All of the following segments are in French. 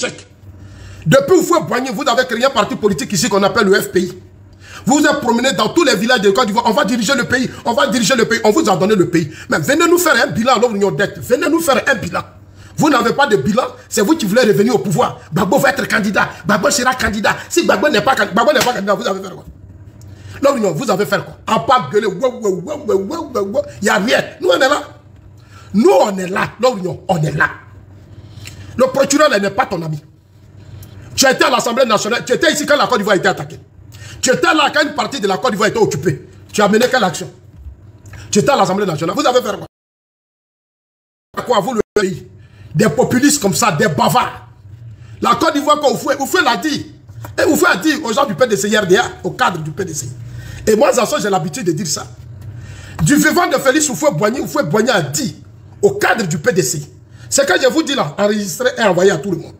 échec. Depuis Houphouët-Boigny, vous avez créé un parti politique ici qu'on appelle le FPI. Vous vous êtes promené dans tous les villages de Côte d'Ivoire. On va diriger le pays. On va diriger le pays. On vous a donné le pays. Mais venez nous faire un bilan à l'Union dette. Venez nous faire un bilan. Vous n'avez pas de bilan. C'est vous qui voulez revenir au pouvoir. Gbagbo va être candidat. Gbagbo sera candidat. Si Gbagbo n'est pas candidat, vous avez fait quoi? L'Union, vous avez fait quoi? À part gueuler. Il n'y a rien. Nous, on est là. Nous, on est là. L'Union, on est là. Le procureur n'est pas ton ami. Tu étais à l'Assemblée nationale. Tu étais ici quand la Côte d'Ivoire a été attaquée. Tu étais là quand une partie de la Côte d'Ivoire était occupée. Tu as mené quelle action? Tu étais à l'Assemblée nationale. Vous avez fait quoi? Quoi, vous le pays? Des populistes comme ça, des bavards. La Côte d'Ivoire, quand Houphouët l'a dit. Et Houphouët a dit aux gens du PDC RDA, au cadre du PDC. Et moi, j'ai l'habitude de dire ça. Du vivant de Félix Houphouët-Boigny a dit au cadre du PDC. C'est que je vous dis là, enregistré et envoyé à tout le monde.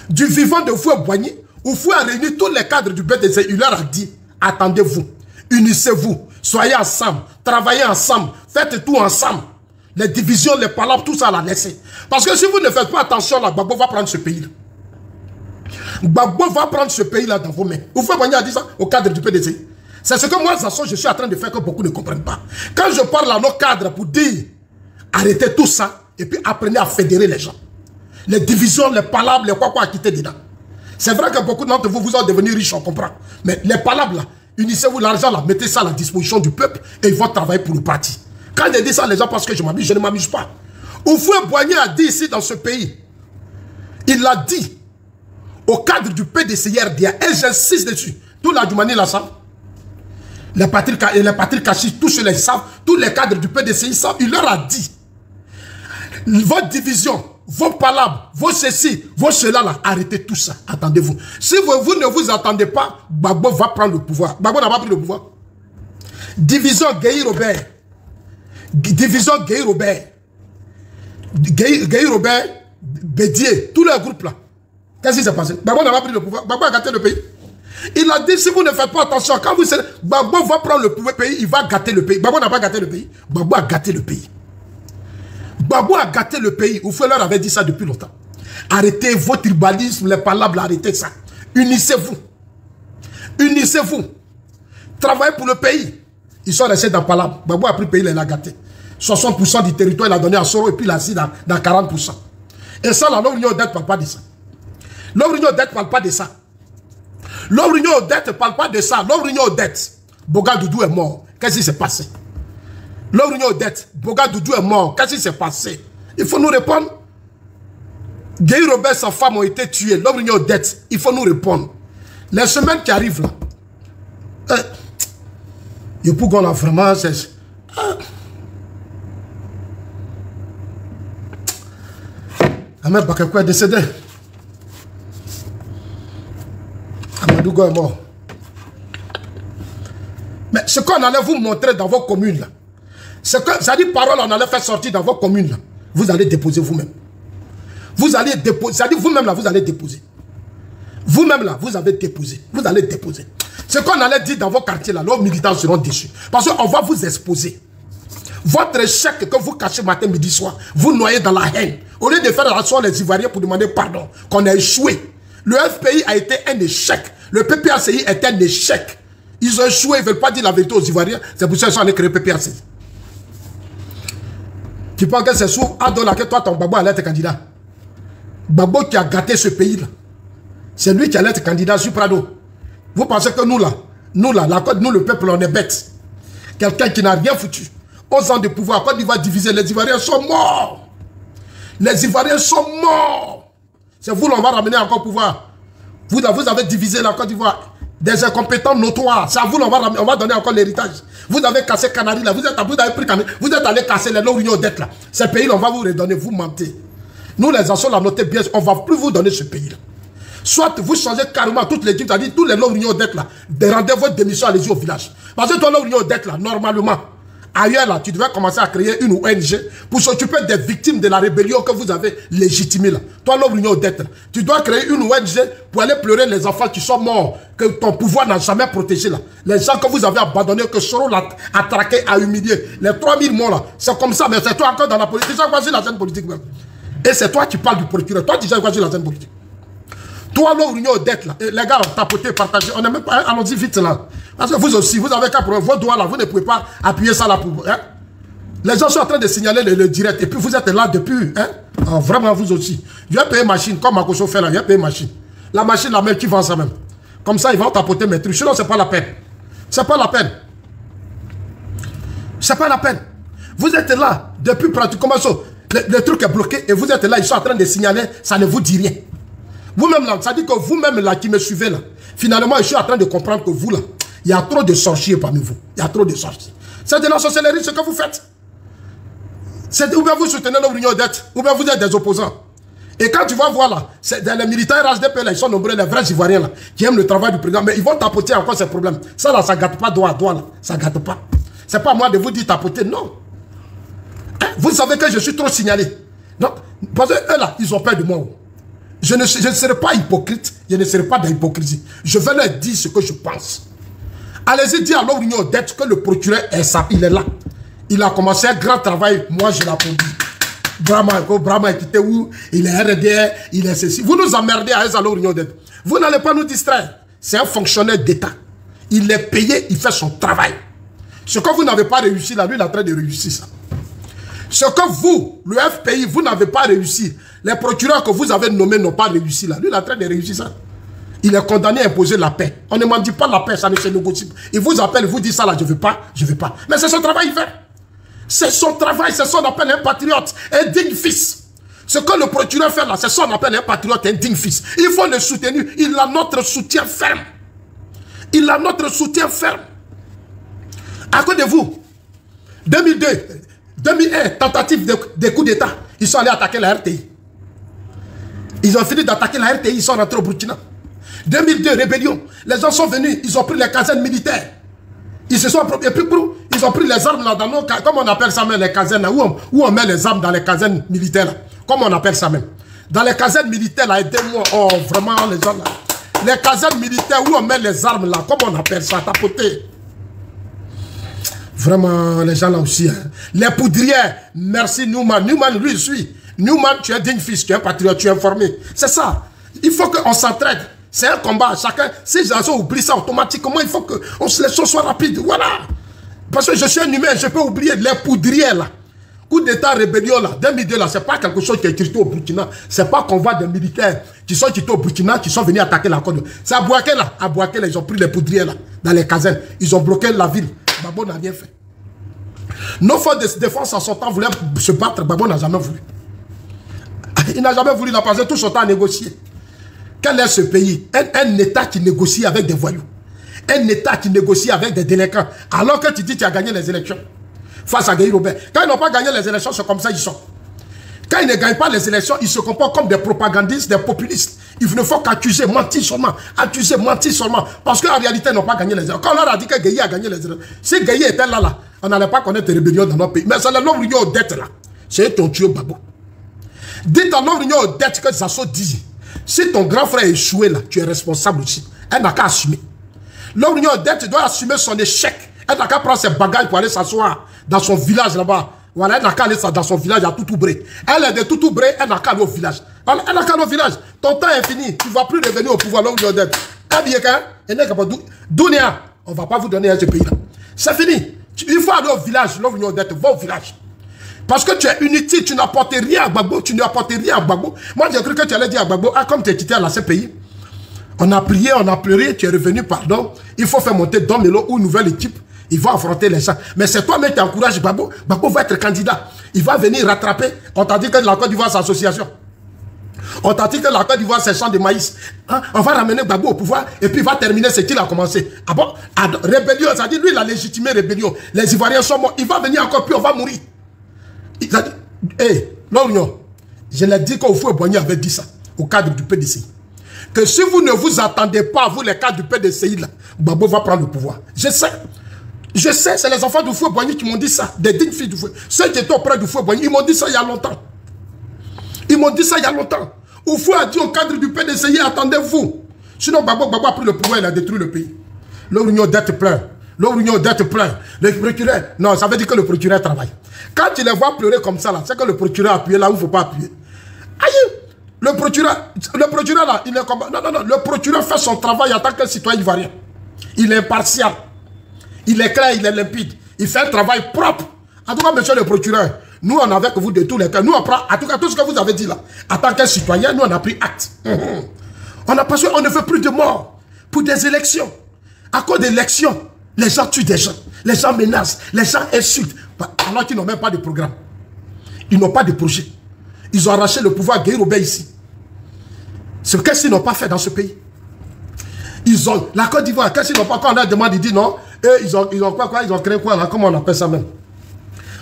Du vivant de Houphouët-Boigny, Houphouët a réuni tous les cadres du PDC. Il leur a dit, attendez-vous, unissez-vous, soyez ensemble, travaillez ensemble, faites tout ensemble. Les divisions, les palabres, tout ça à la laisser. Parce que si vous ne faites pas attention, là, Gbagbo va prendre ce pays-là. Gbagbo va prendre ce pays-là dans vos mains. Houphouët-Boigny a dit ça au cadre du PDC. C'est ce que moi, je suis en train de faire que beaucoup ne comprennent pas. Quand je parle à nos cadres pour dire, arrêtez tout ça, et puis apprenez à fédérer les gens. Les divisions, les palabres, les quoi à quitter dedans. C'est vrai que beaucoup d'entre vous, vous êtes devenus riches, on comprend. Mais les palabres là, unissez-vous l'argent là, mettez ça à la disposition du peuple et ils vont travailler pour le parti. Quand je dis ça, les gens pensent que je m'amuse, je ne m'amuse pas. Houphouët-Boigny a dit ici dans ce pays, il l'a dit au cadre du PDCRDA, et j'insiste dessus, tout la Djoumani la savent, les Patrick Kachis, tous ceux les savent, tous les cadres du PDCI savent, il leur a dit, votre division, vos palabres, vos ceci, vos cela là, arrêtez tout ça, attendez-vous. Si vous ne vous attendez pas, Gbagbo va prendre le pouvoir. Gbagbo n'a pas pris le pouvoir. Division Gueye-Robert. Division Gueye-Robert. Gueye-Robert, Bédier, tous les groupes là. Qu'est-ce qui s'est passé? Gbagbo n'a pas pris le pouvoir. Gbagbo a gâté le pays. Il a dit, si vous ne faites pas attention, quand vous serez, Gbagbo va prendre le pouvoir pays, il va gâter le pays. Gbagbo n'a pas gâté le pays. Gbagbo a gâté le pays. Gbagbo a gâté le pays. Houphouët leur avait dit ça depuis longtemps. Arrêtez vos tribalismes, les palabres, arrêtez ça. Unissez-vous. Unissez-vous. Travaillez pour le pays. Ils sont restés dans palabres. Gbagbo a pris le pays, il l'a gâté. 60% du territoire, il a donné à Soro et puis il a assis dans 40%. Et ça, là, l'Union dette ne parle pas de ça. L'Union dette ne parle pas de ça. L'Union dette ne parle pas de ça. L'Union dette. Boga Doudou est mort. Qu'est-ce qui s'est passé? L'Union dette. Boga Doudou est mort. Qu'est-ce qui s'est passé? Il faut nous répondre. Gueye-Robert, sa femme ont été tuées. L'Union dette. Il faut nous répondre. Les semaines qui arrivent là. Et pour qu'on a vraiment. Ahmed Bakayoko est décédé. Amadougo est mort. Mais ce qu'on allait vous montrer dans vos communes là, ça dit parole, on allait faire sortir dans vos communes là, vous allez déposer vous-même. Vous allez déposer, ça dit vous-même là, vous allez déposer. Vous-même là, vous avez déposé. Vous allez déposer. Ce qu'on allait dire dans vos quartiers là, nos militants seront déçus. Parce qu'on va vous exposer. Votre échec que vous cachez matin, midi, soir, vous noyez dans la haine. Au lieu de faire asseoir les Ivoiriens pour demander pardon, qu'on a échoué. Le FPI a été un échec. Le PPACI est un échec. Ils ont échoué, ils ne veulent pas dire la vérité aux Ivoiriens. C'est pour ça qu'ils ont créé le PPACI. Tu penses que c'est sous Adola que toi, ton Gbagbo allait être candidat? Gbagbo qui a gâté ce pays-là. C'est lui qui allait être candidat sur Prado. Vous pensez que nous là, nous, le peuple, on est bête. Quelqu'un qui n'a rien foutu. 11 ans de pouvoir, quand il va diviser, les Ivoiriens sont morts. Les Ivoiriens sont morts. C'est vous, on va ramener encore au pouvoir. Vous avez divisé la Côte d'Ivoire. Des incompétents notoires. C'est à vous, on va donner encore l'héritage. Vous avez cassé Canary là. Vous avez pris Canary. Vous êtes allé casser les non-unions dettes là. Ces pays là, on va vous redonner. Vous mentez. Nous, les anciens, la notez bien. On ne va plus vous donner ce pays là. Soit vous changez carrément toute l'équipe, c'est-à-dire tous les non-unions dettes là. Rendez votre démission, allez-y au village. Parce que toi, non-unions dettes là, normalement, ailleurs là, tu devais commencer à créer une ONG pour s'occuper des victimes de la rébellion que vous avez légitimée là. Toi, l'Union dette là, tu dois créer une ONG pour aller pleurer les enfants qui sont morts, que ton pouvoir n'a jamais protégé là. Les gens que vous avez abandonnés, que Soro a traqué, a humilié. Les 3000 morts là, c'est comme ça, mais c'est toi encore dans la politique. Tu as choisi la scène politique même. Et c'est toi qui parles du procureur. Toi, tu as choisi la scène politique. Toi, l'union aux dettes, là. Les gars, tapotez, partagez. On n'est même pas. Allons-y vite, là. Parce que vous aussi, vous avez qu'à prendre vos doigts, là. Vous ne pouvez pas appuyer ça, là. Pour, hein? Les gens sont en train de signaler le direct. Et puis, vous êtes là depuis. Hein? Oh, vraiment, vous aussi. Viens payer machine, comme Makoso fait là. Viens payer machine. La machine, la même, qui vend ça même. Comme ça, ils vont tapoter mes trucs. Sinon, c'est pas la peine. C'est pas la peine. C'est pas la peine. Vous êtes là depuis pratiquement ça. Le truc est bloqué et vous êtes là, ils sont en train de signaler, ça ne vous dit rien. Vous-même là, ça dit que vous-même là qui me suivez là, finalement, je suis en train de comprendre que vous là, il y a trop de sorciers parmi vous. Il y a trop de sorciers. C'est de la sorcellerie ce que vous faites. Ou bien vous soutenez l'union aux dettes, ou bien vous êtes des opposants. Et quand tu vas voir là, les militaires HDP là, ils sont nombreux, les vrais Ivoiriens là, qui aiment le travail du président, mais ils vont tapoter encore ces problèmes. Ça là, ça gâte pas doigt à doigt là, ça gâte pas. C'est pas moi de vous dire tapoter, non. Vous savez que je suis trop signalé. Donc, parce que eux là, ils ont peur de moi. Je ne serai pas hypocrite, je ne serai pas d'hypocrisie. Je vais leur dire ce que je pense. Allez-y dire à l'Union aux dettes que le procureur est ça, il est là. Il a commencé un grand travail, moi je l'applaudis. Brahma est quitté où? Il est RDR, il est ceci. Vous nous emmerdez à l'Union aux dettes. Vous n'allez pas nous distraire. C'est un fonctionnaire d'État. Il est payé, il fait son travail. Ce que vous n'avez pas réussi là, lui il est en train de réussir ça. Ce que vous, le FPI, vous n'avez pas réussi. Les procureurs que vous avez nommés n'ont pas réussi là. Lui, il est en train de réussir ça. Il est condamné à imposer la paix. On ne m'en dit pas la paix, ça ne se négocie pas. Il vous appelle, il vous dit ça là, je ne veux pas, je ne veux pas. Mais c'est son travail, il fait. C'est son travail, c'est ce qu'on appelle un patriote, un digne fils. Ce que le procureur fait là, c'est ce qu'on appelle un patriote, un digne fils. Il faut le soutenir. Il a notre soutien ferme. Il a notre soutien ferme. À cause de vous, 2002, 2001, tentative de coup d'État, ils sont allés attaquer la RTI. Ils ont fini d'attaquer la RTI, ils sont rentrés au Burkina. 2002, rébellion. Les gens sont venus, ils ont pris les casernes militaires. Ils se sont et puis ils ont pris les armes là dans nos, comme on appelle ça même les casernes là, où on met les armes dans les casernes militaires là. Comme on appelle ça même. Dans les casernes militaires là, aidez-moi. Oh, vraiment les gens là. Les casernes militaires où on met les armes là, comme on appelle ça, tapoter. Vraiment, les gens là aussi. Hein. Les poudrières, merci Newman. Newman, lui, il suit. Newman, tu es digne fils, tu es un patriote, tu es informé. C'est ça. Il faut qu'on s'entraide. C'est un combat. Chacun, si les gens oublient ça automatiquement, il faut que les choses soient rapides. Voilà. Parce que je suis un humain, je peux oublier les poudrières là. Coup d'État, rébellion là, 2002 là, c'est pas quelque chose qui est écrit au Burkina. C'est pas qu'on voit des militaires qui sont quittés au Burkina, qui sont venus attaquer la côte. C'est à Bouaké là. À Bouaké, ils ont pris les poudrières là, dans les casernes. Ils ont bloqué la ville. Babo n'a rien fait. Nos forces de défense en son temps voulaient se battre. Babo n'a jamais voulu. Il n'a jamais voulu, il a passé tout son temps à négocier. Quel est ce pays? Un État qui négocie avec des voyous. Un État qui négocie avec des délinquants. Alors que tu dis que tu as gagné les élections. Face à Guy Robert. Quand ils n'ont pas gagné les élections, c'est comme ça ils sont. Quand ils ne gagnent pas les élections, ils se comportent comme des propagandistes, des populistes. Il ne faut qu'accuser, mentir seulement. Accuser, mentir seulement. Parce qu'en réalité, ils n'ont pas gagné les élections. Quand on leur a dit que Guy a gagné les élections, si Guy était là, on n'allait pas connaître les rébellions dans notre pays. Mais c'est l'union aux dettes là. C'est ton tueur Babo. Dites à l'union aux dettes que Zasso dit. Si ton grand frère est échoué là, tu es responsable aussi. Elle n'a qu'à assumer. L'union aux dettes doit assumer son échec. Elle n'a qu'à prendre ses bagages pour aller s'asseoir dans son village là-bas. Voilà, elle n'a qu'à aller dans son village à Toutoubré. Elle est de Toutoubré, elle n'a qu'à aller au village. Voilà, elle n'a qu'à aller au village. Ton temps est fini. Tu ne vas plus revenir au pouvoir l'union aux dettes. Dounia, on ne va pas vous donner à ce pays-là. C'est fini. Il faut aller au village, l'union aux dettes. Va au village. Parce que tu es inutile, tu n'apportes rien à Gbagbo, tu n'apportes rien à Gbagbo. Moi, j'ai cru que tu allais dire à Gbagbo, ah, comme tu es quitté à la CPI, on a prié, on a pleuré, tu es revenu, pardon, il faut faire monter Domelo ou une nouvelle équipe, il va affronter les gens. Mais c'est toi-même qui encourages Gbagbo, Gbagbo va être candidat, il va venir rattraper. On t'a dit que la Côte d'Ivoire, c'est association. On t'a dit que la Côte d'Ivoire, c'est champ de maïs. Hein? On va ramener Gbagbo au pouvoir et puis il va terminer ce qu'il a commencé. Ah bon? Rébellion, ça dit, lui, il a légitimé rébellion. Les Ivoiriens sont morts, il va venir encore, puis on va mourir. Il a dit, hé, l'Union, je l'ai dit qu'au fou Boigny avait dit ça, au cadre du PDCI. Que si vous ne vous attendez pas, vous les cadres du PDCI, là, Gbagbo va prendre le pouvoir. Je sais, c'est les enfants du fou Boigny qui m'ont dit ça, des dignes filles du fou. Ceux qui étaient auprès du fou Boigny, ils m'ont dit ça il y a longtemps. Ils m'ont dit ça il y a longtemps. Oufou a dit au cadre du PDCI, attendez-vous. Sinon, Gbagbo a pris le pouvoir, il a détruit le pays. L'Union d'être plein. L'Union d'être plein. Le procureur, non, ça veut dire que le procureur travaille. Quand tu les vois pleurer comme ça, là, c'est que le procureur a appuyé là où il ne faut pas appuyer. Aïe! Le procureur là, il est comme... Non, non, non. Le procureur fait son travail en tant que citoyen ivoirien. Il est impartial. Il est clair, il est limpide. Il fait un travail propre. En tout cas, monsieur le procureur, nous, on a avec vous de tous les cas. Nous, on prend, en tout cas, tout ce que vous avez dit là, en tant que citoyen, nous, on a pris acte. On a passé, on ne fait plus de morts pour des élections. À cause d'élections, les gens tuent des gens. Les gens menacent. Les gens insultent. Alors qu'ils n'ont même pas de programme. Ils n'ont pas de projet. Ils ont arraché le pouvoir à Guy Robert ici. Ce qu'est-ce qu'ils n'ont pas fait dans ce pays. Ils ont, la Côte d'Ivoire, qu'est-ce qu'ils n'ont pas, quand on a demandé, ils disent non, ils ont quoi, ils ont créé quoi là, comment on appelle ça même.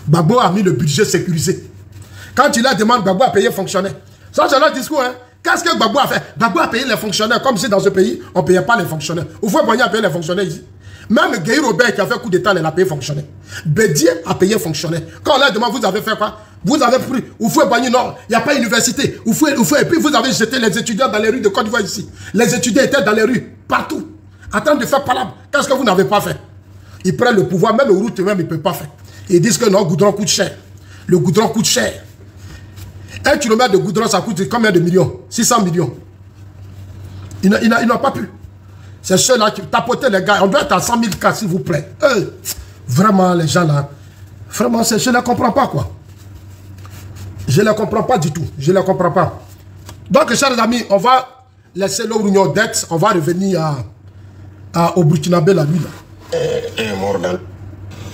Gbagbo a mis le budget sécurisé. Quand il a demandé, Gbagbo a payé les fonctionnaires. Ça c'est leur discours, hein. Qu'est-ce que Gbagbo a fait? Gbagbo a payé les fonctionnaires, comme si dans ce pays, on ne payait pas les fonctionnaires. Oufoué-Boigny a payé les fonctionnaires ici. Même Guy Robert qui a fait coup d'état, il a payé fonctionnaires. Bédier a payé fonctionnaires. Quand on leur demande, vous avez fait quoi? Vous avez pris, Oufoué-Boigny, non, il n'y a pas d'université. Et puis vous avez jeté les étudiants dans les rues de Côte d'Ivoire ici. Les étudiants étaient dans les rues, partout, en train de faire palabre. Qu'est-ce que vous n'avez pas fait? Ils prennent le pouvoir, même le route même, ils ne peuvent pas faire. Ils disent que non, le goudron coûte cher. Le goudron coûte cher. 1 kilomètre de goudron, ça coûte combien de millions? 600 millions. Ils n'ont pas pu. C'est ceux-là qui tapotaient les gars. On doit être à 100 000 cas, s'il vous plaît. Vraiment, les gens là, vraiment, je ne les comprends pas, quoi. Je ne les comprends pas du tout. Je ne les comprends pas. Donc, chers amis, on va laisser l'Union d'Aix. On va revenir au Burkinabé la nuit.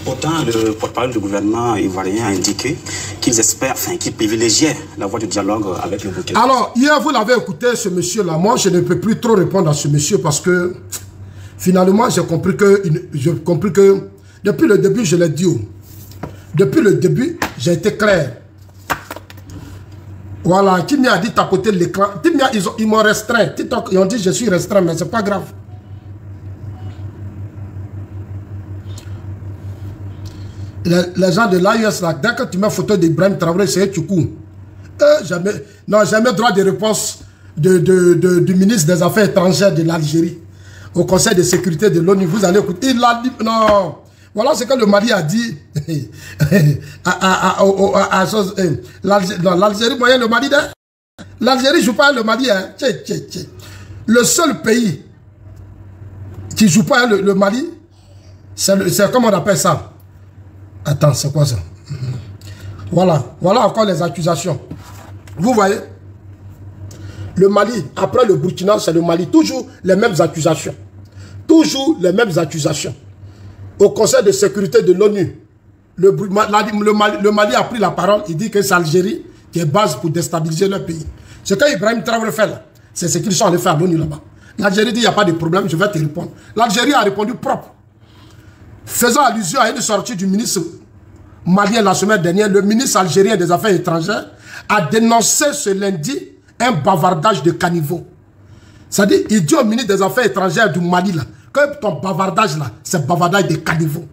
Pourtant, le porte-parole du gouvernement ivoirien a indiqué qu'ils espèrent, enfin, qu'ils privilégiaient la voie du dialogue avec le Burkina. Alors, hier, vous l'avez écouté, ce monsieur-là. Moi, je ne peux plus trop répondre à ce monsieur parce que, finalement, j'ai compris que, depuis le début, je l'ai dit. Depuis le début, j'ai été clair. Voilà, qui m'a dit tapoter l'écran. Ils m'ont restreint. TikTok, ils ont dit je suis restreint, mais c'est pas grave. Les gens de l'AIS, là, dès que tu mets photo d'Ibrahim Traoré, c'est tu cours. Jamais droit de réponse du ministre des Affaires étrangères de l'Algérie au Conseil de sécurité de l'ONU. Vous allez écouter. Il a dit, non. Voilà ce que le Mali a dit. L'Algérie, moyen le Mali. L'Algérie joue pas le Mali. Hein. Le seul pays qui joue pas le Mali, c'est comment on appelle ça? Attends, c'est quoi ça? Voilà encore les accusations. Vous voyez? Le Mali, après le Burkina, c'est le Mali. Toujours les mêmes accusations. Toujours les mêmes accusations. Au Conseil de sécurité de l'ONU, le Mali a pris la parole. Il dit que c'est l'Algérie qui est base pour déstabiliser leur pays. Ce qu'Ibrahim Traoré fait là, c'est ce qu'ils sont allés faire à l'ONU là-bas. L'Algérie dit il n'y a pas de problème, je vais te répondre. L'Algérie a répondu propre. Faisant allusion à une sortie du ministre malien la semaine dernière, le ministre algérien des Affaires étrangères a dénoncé ce lundi un bavardage de caniveau. C'est-à-dire, il dit au ministre des Affaires étrangères du Mali là, que ton bavardage là, c'est bavardage de caniveau.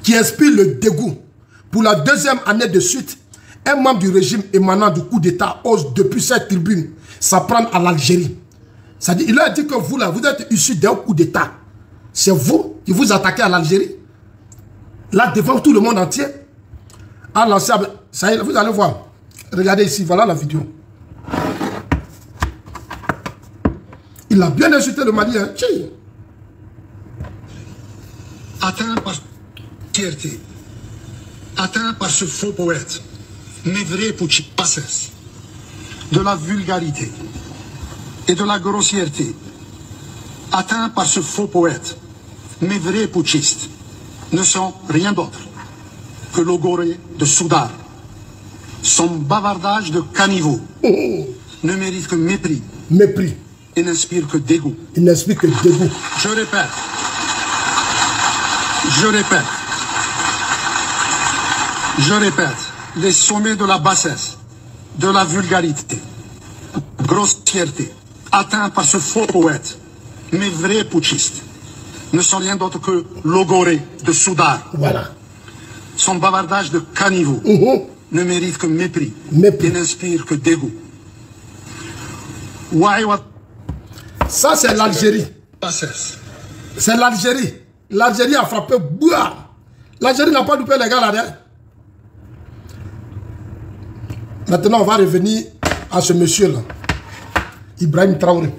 Qui inspire le dégoût. Pour la deuxième année de suite, un membre du régime émanant du coup d'État ose depuis cette tribune s'en prendre à l'Algérie. C'est-à-dire, il a dit que vous là, vous êtes issus d'un coup d'État. C'est vous qui vous attaquez à l'Algérie. Là, devant tout le monde entier. Alors, ça y est, vous allez voir. Regardez ici, voilà la vidéo. Il a bien insulté le Mali. Hein. Atteint par fierté, atteint par ce faux poète, mais vrai passes, de la vulgarité et de la grossièreté, atteint par ce faux poète, mes vrais putschistes ne sont rien d'autre que logoré de soudard. Son bavardage de caniveau ne mérite que mépris. Mépris. Et n'inspire que dégoût. Il n'inspire que dégoût. Je répète, les sommets de la bassesse, de la vulgarité, grossièreté, atteints par ce faux poète, mes vrais putschistes, ne sont rien d'autre que logoré de soudard. Voilà. Son bavardage de caniveau ne mérite que mépris. Et n'inspire que dégoût. Ça, c'est l'Algérie. C'est l'Algérie. L'Algérie a frappé. L'Algérie n'a pas loupé les gars là-dedans. Maintenant, on va revenir à ce monsieur-là, Ibrahim Traoré.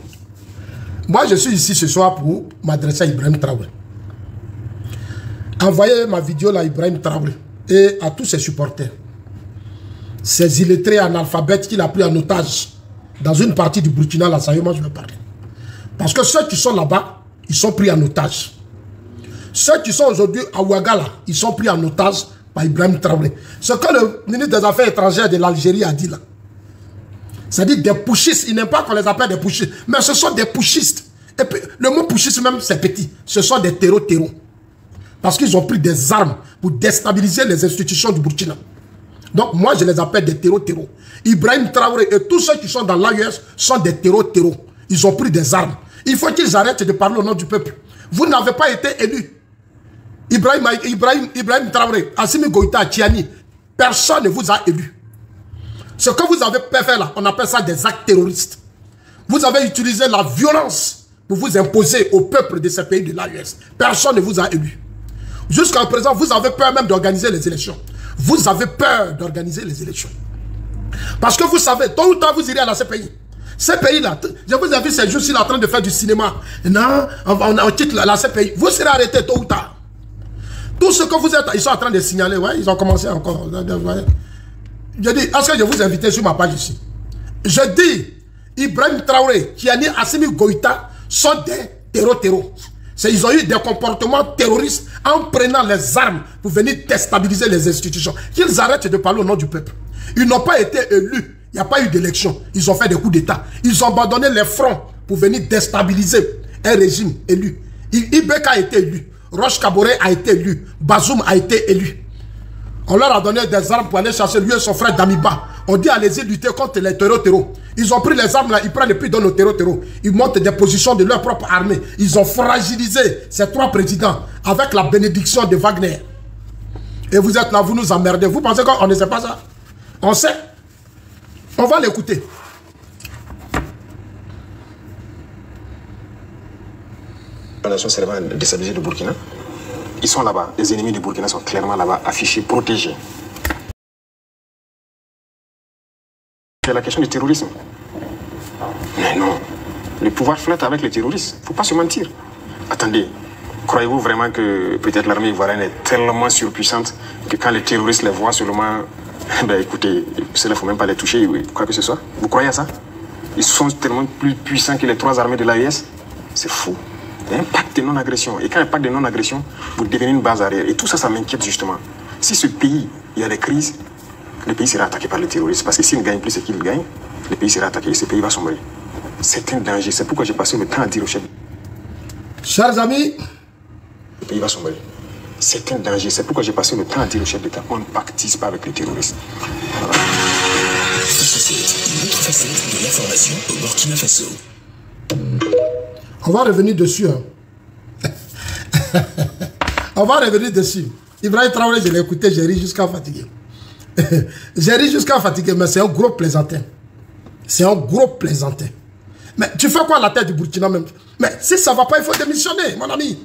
Moi, je suis ici ce soir pour m'adresser à Ibrahim Traoré. Envoyez ma vidéo à Ibrahim Traoré et à tous ses supporters. Ces illettrés analphabètes qu'il a pris en otage dans une partie du Burkina, là, ça y est, moi je vais parler. Parce que ceux qui sont là-bas, ils sont pris en otage. Ceux qui sont aujourd'hui à Ouagala, ils sont pris en otage par Ibrahim Traoré. Ce que le ministre des Affaires étrangères de l'Algérie a dit là. C'est-à-dire des putschistes. Il n'aime pas qu'on les appelle des putschistes. Mais ce sont des putschistes. Et puis, le mot putschiste même, c'est petit. Ce sont des terreaux. Parce qu'ils ont pris des armes pour déstabiliser les institutions du Burkina. Donc, moi, je les appelle des terreaux. Ibrahim Traoré et tous ceux qui sont dans l'AES sont des terreaux. Ils ont pris des armes. Il faut qu'ils arrêtent de parler au nom du peuple. Vous n'avez pas été élu. Ibrahim Traoré, Assimi Goïta, Tiani, personne ne vous a élu. Ce que vous avez fait là, on appelle ça des actes terroristes. Vous avez utilisé la violence pour vous imposer au peuple de ces pays de l'AES. Personne ne vous a élu. Jusqu'à présent, vous avez peur même d'organiser les élections. Vous avez peur d'organiser les élections. Parce que vous savez, tôt ou tard, vous irez à ces pays. Ces pays-là, je vous ai vu ces jours-ci en train de faire du cinéma. Non, on quitte la CPI. Vous serez arrêtés tôt ou tard. Tout ce que vous êtes, ils sont en train de signaler. Ouais, ils ont commencé encore. Je dis, est-ce que je vous invite sur ma page ici? Je dis, Ibrahim Traoré, Tiani, Assimi Goïta sont des terreaux. Ils ont eu des comportements terroristes en prenant les armes pour venir déstabiliser les institutions. Qu'ils arrêtent de parler au nom du peuple. Ils n'ont pas été élus. Il n'y a pas eu d'élection. Ils ont fait des coups d'État. Ils ont abandonné les fronts pour venir déstabiliser un régime élu. Ibeka a été élu. Roch Kaboré a été élu. Bazoum a été élu. On leur a donné des armes pour aller chercher lui et son frère Damiba. On dit allez-y lutter contre les terreaux. Ils ont pris les armes là, ils prennent et puis donnent aux terreaux. Ils montent des positions de leur propre armée. Ils ont fragilisé ces trois présidents avec la bénédiction de Wagner. Et vous êtes là, vous nous emmerdez. Vous pensez qu'on ne sait pas ça? On sait. On va l'écouter. La nation s'est déstabilisée du Burkina. Ils sont là-bas. Les ennemis du Burkina sont clairement là-bas, affichés, protégés. C'est la question du terrorisme. Mais non. Le pouvoir flotte avec les terroristes. Il ne faut pas se mentir. Attendez. Croyez-vous vraiment que peut-être l'armée ivoirienne est tellement surpuissante que quand les terroristes les voient seulement... Ben écoutez, cela ne faut même pas les toucher, quoi que ce soit. Vous croyez à ça? Ils sont tellement plus puissants que les trois armées de l'AES. C'est fou. Il y a un pacte de non-agression. Et quand il y a un pacte de non-agression, vous devenez une base arrière. Et tout ça, ça m'inquiète justement. Si ce pays, il y a des crises, le pays sera attaqué par les terroristes. Parce que s'il ne gagne plus ce qu'il gagne, le pays sera attaqué et ce pays va sombrer. C'est un danger. C'est pourquoi j'ai passé le temps à dire au chef. Chers amis, le pays va sombrer. C'est un danger. C'est pourquoi j'ai passé le temps à dire au chef d'État, on ne pactise pas avec les terroristes. Voilà. Une autre facette de l'information au Burkina Faso. On va revenir dessus. Hein. On va revenir dessus. Ibrahim Traoré, je l'ai écouté, j'ai ri jusqu'à fatiguer. J'ai ri jusqu'à fatiguer, mais c'est un gros plaisantin. C'est un gros plaisantin. Mais tu fais quoi à la tête du Burkina même? Mais si ça ne va pas, il faut démissionner, mon ami.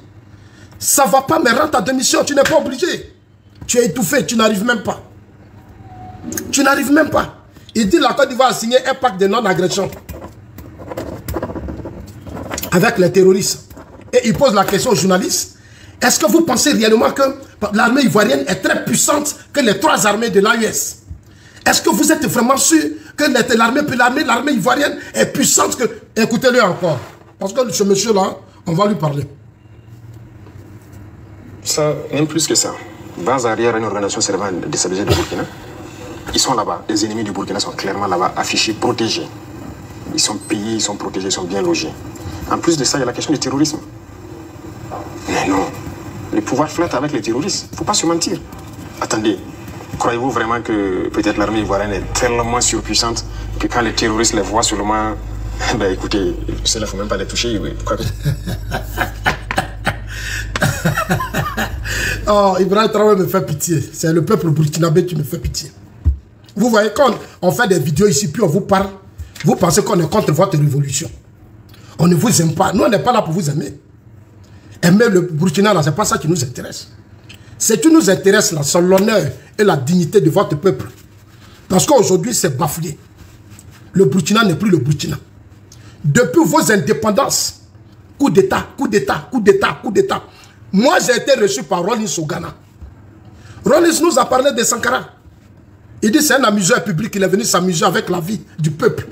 Ça ne va pas, mais rentre ta démission, tu n'es pas obligé. Tu es étouffé, tu n'arrives même pas. Tu n'arrives même pas. Il dit la Côte d'Ivoire a signé un pacte de non-agression avec les terroristes. Et il pose la question aux journalistes. Est-ce que vous pensez réellement que l'armée ivoirienne est très puissante que les trois armées de l'AES? Est-ce que vous êtes vraiment sûr que l'armée ivoirienne est puissante que... Écoutez-le encore. Parce que ce monsieur-là, on va lui parler. Ça, même plus que ça. Base arrière, une organisation servant à déstabiliser le Burkina. Ils sont là-bas. Les ennemis du Burkina sont clairement là-bas, affichés, protégés. Ils sont payés, ils sont protégés, ils sont bien logés. En plus de ça, il y a la question du terrorisme. Mais non. Le pouvoir flotte avec les terroristes. Il ne faut pas se mentir. Attendez. Croyez-vous vraiment que peut-être l'armée ivoirienne est tellement surpuissante que quand les terroristes les voient seulement... Ben écoutez, cela ne faut même pas les toucher. Quoi. Oh, Ibrahim Traoré me fait pitié. C'est le peuple burkinabé qui me fait pitié. Vous voyez, quand on fait des vidéos ici, puis on vous parle, vous pensez qu'on est contre votre révolution. On ne vous aime pas. Nous, on n'est pas là pour vous aimer. Aimer le Burkina, là, ce n'est pas ça qui nous intéresse. Ce qui nous intéresse, là, c'est l'honneur et la dignité de votre peuple. Parce qu'aujourd'hui, c'est bafouillé. Le Burkina n'est plus le Burkina. Depuis vos indépendances, coup d'État, coup d'État, coup d'État, coup d'État. Moi, j'ai été reçu par Rollins au Ghana. Rollins nous a parlé de Sankara. Il dit c'est un amuseur public, il est venu s'amuser avec la vie du peuple.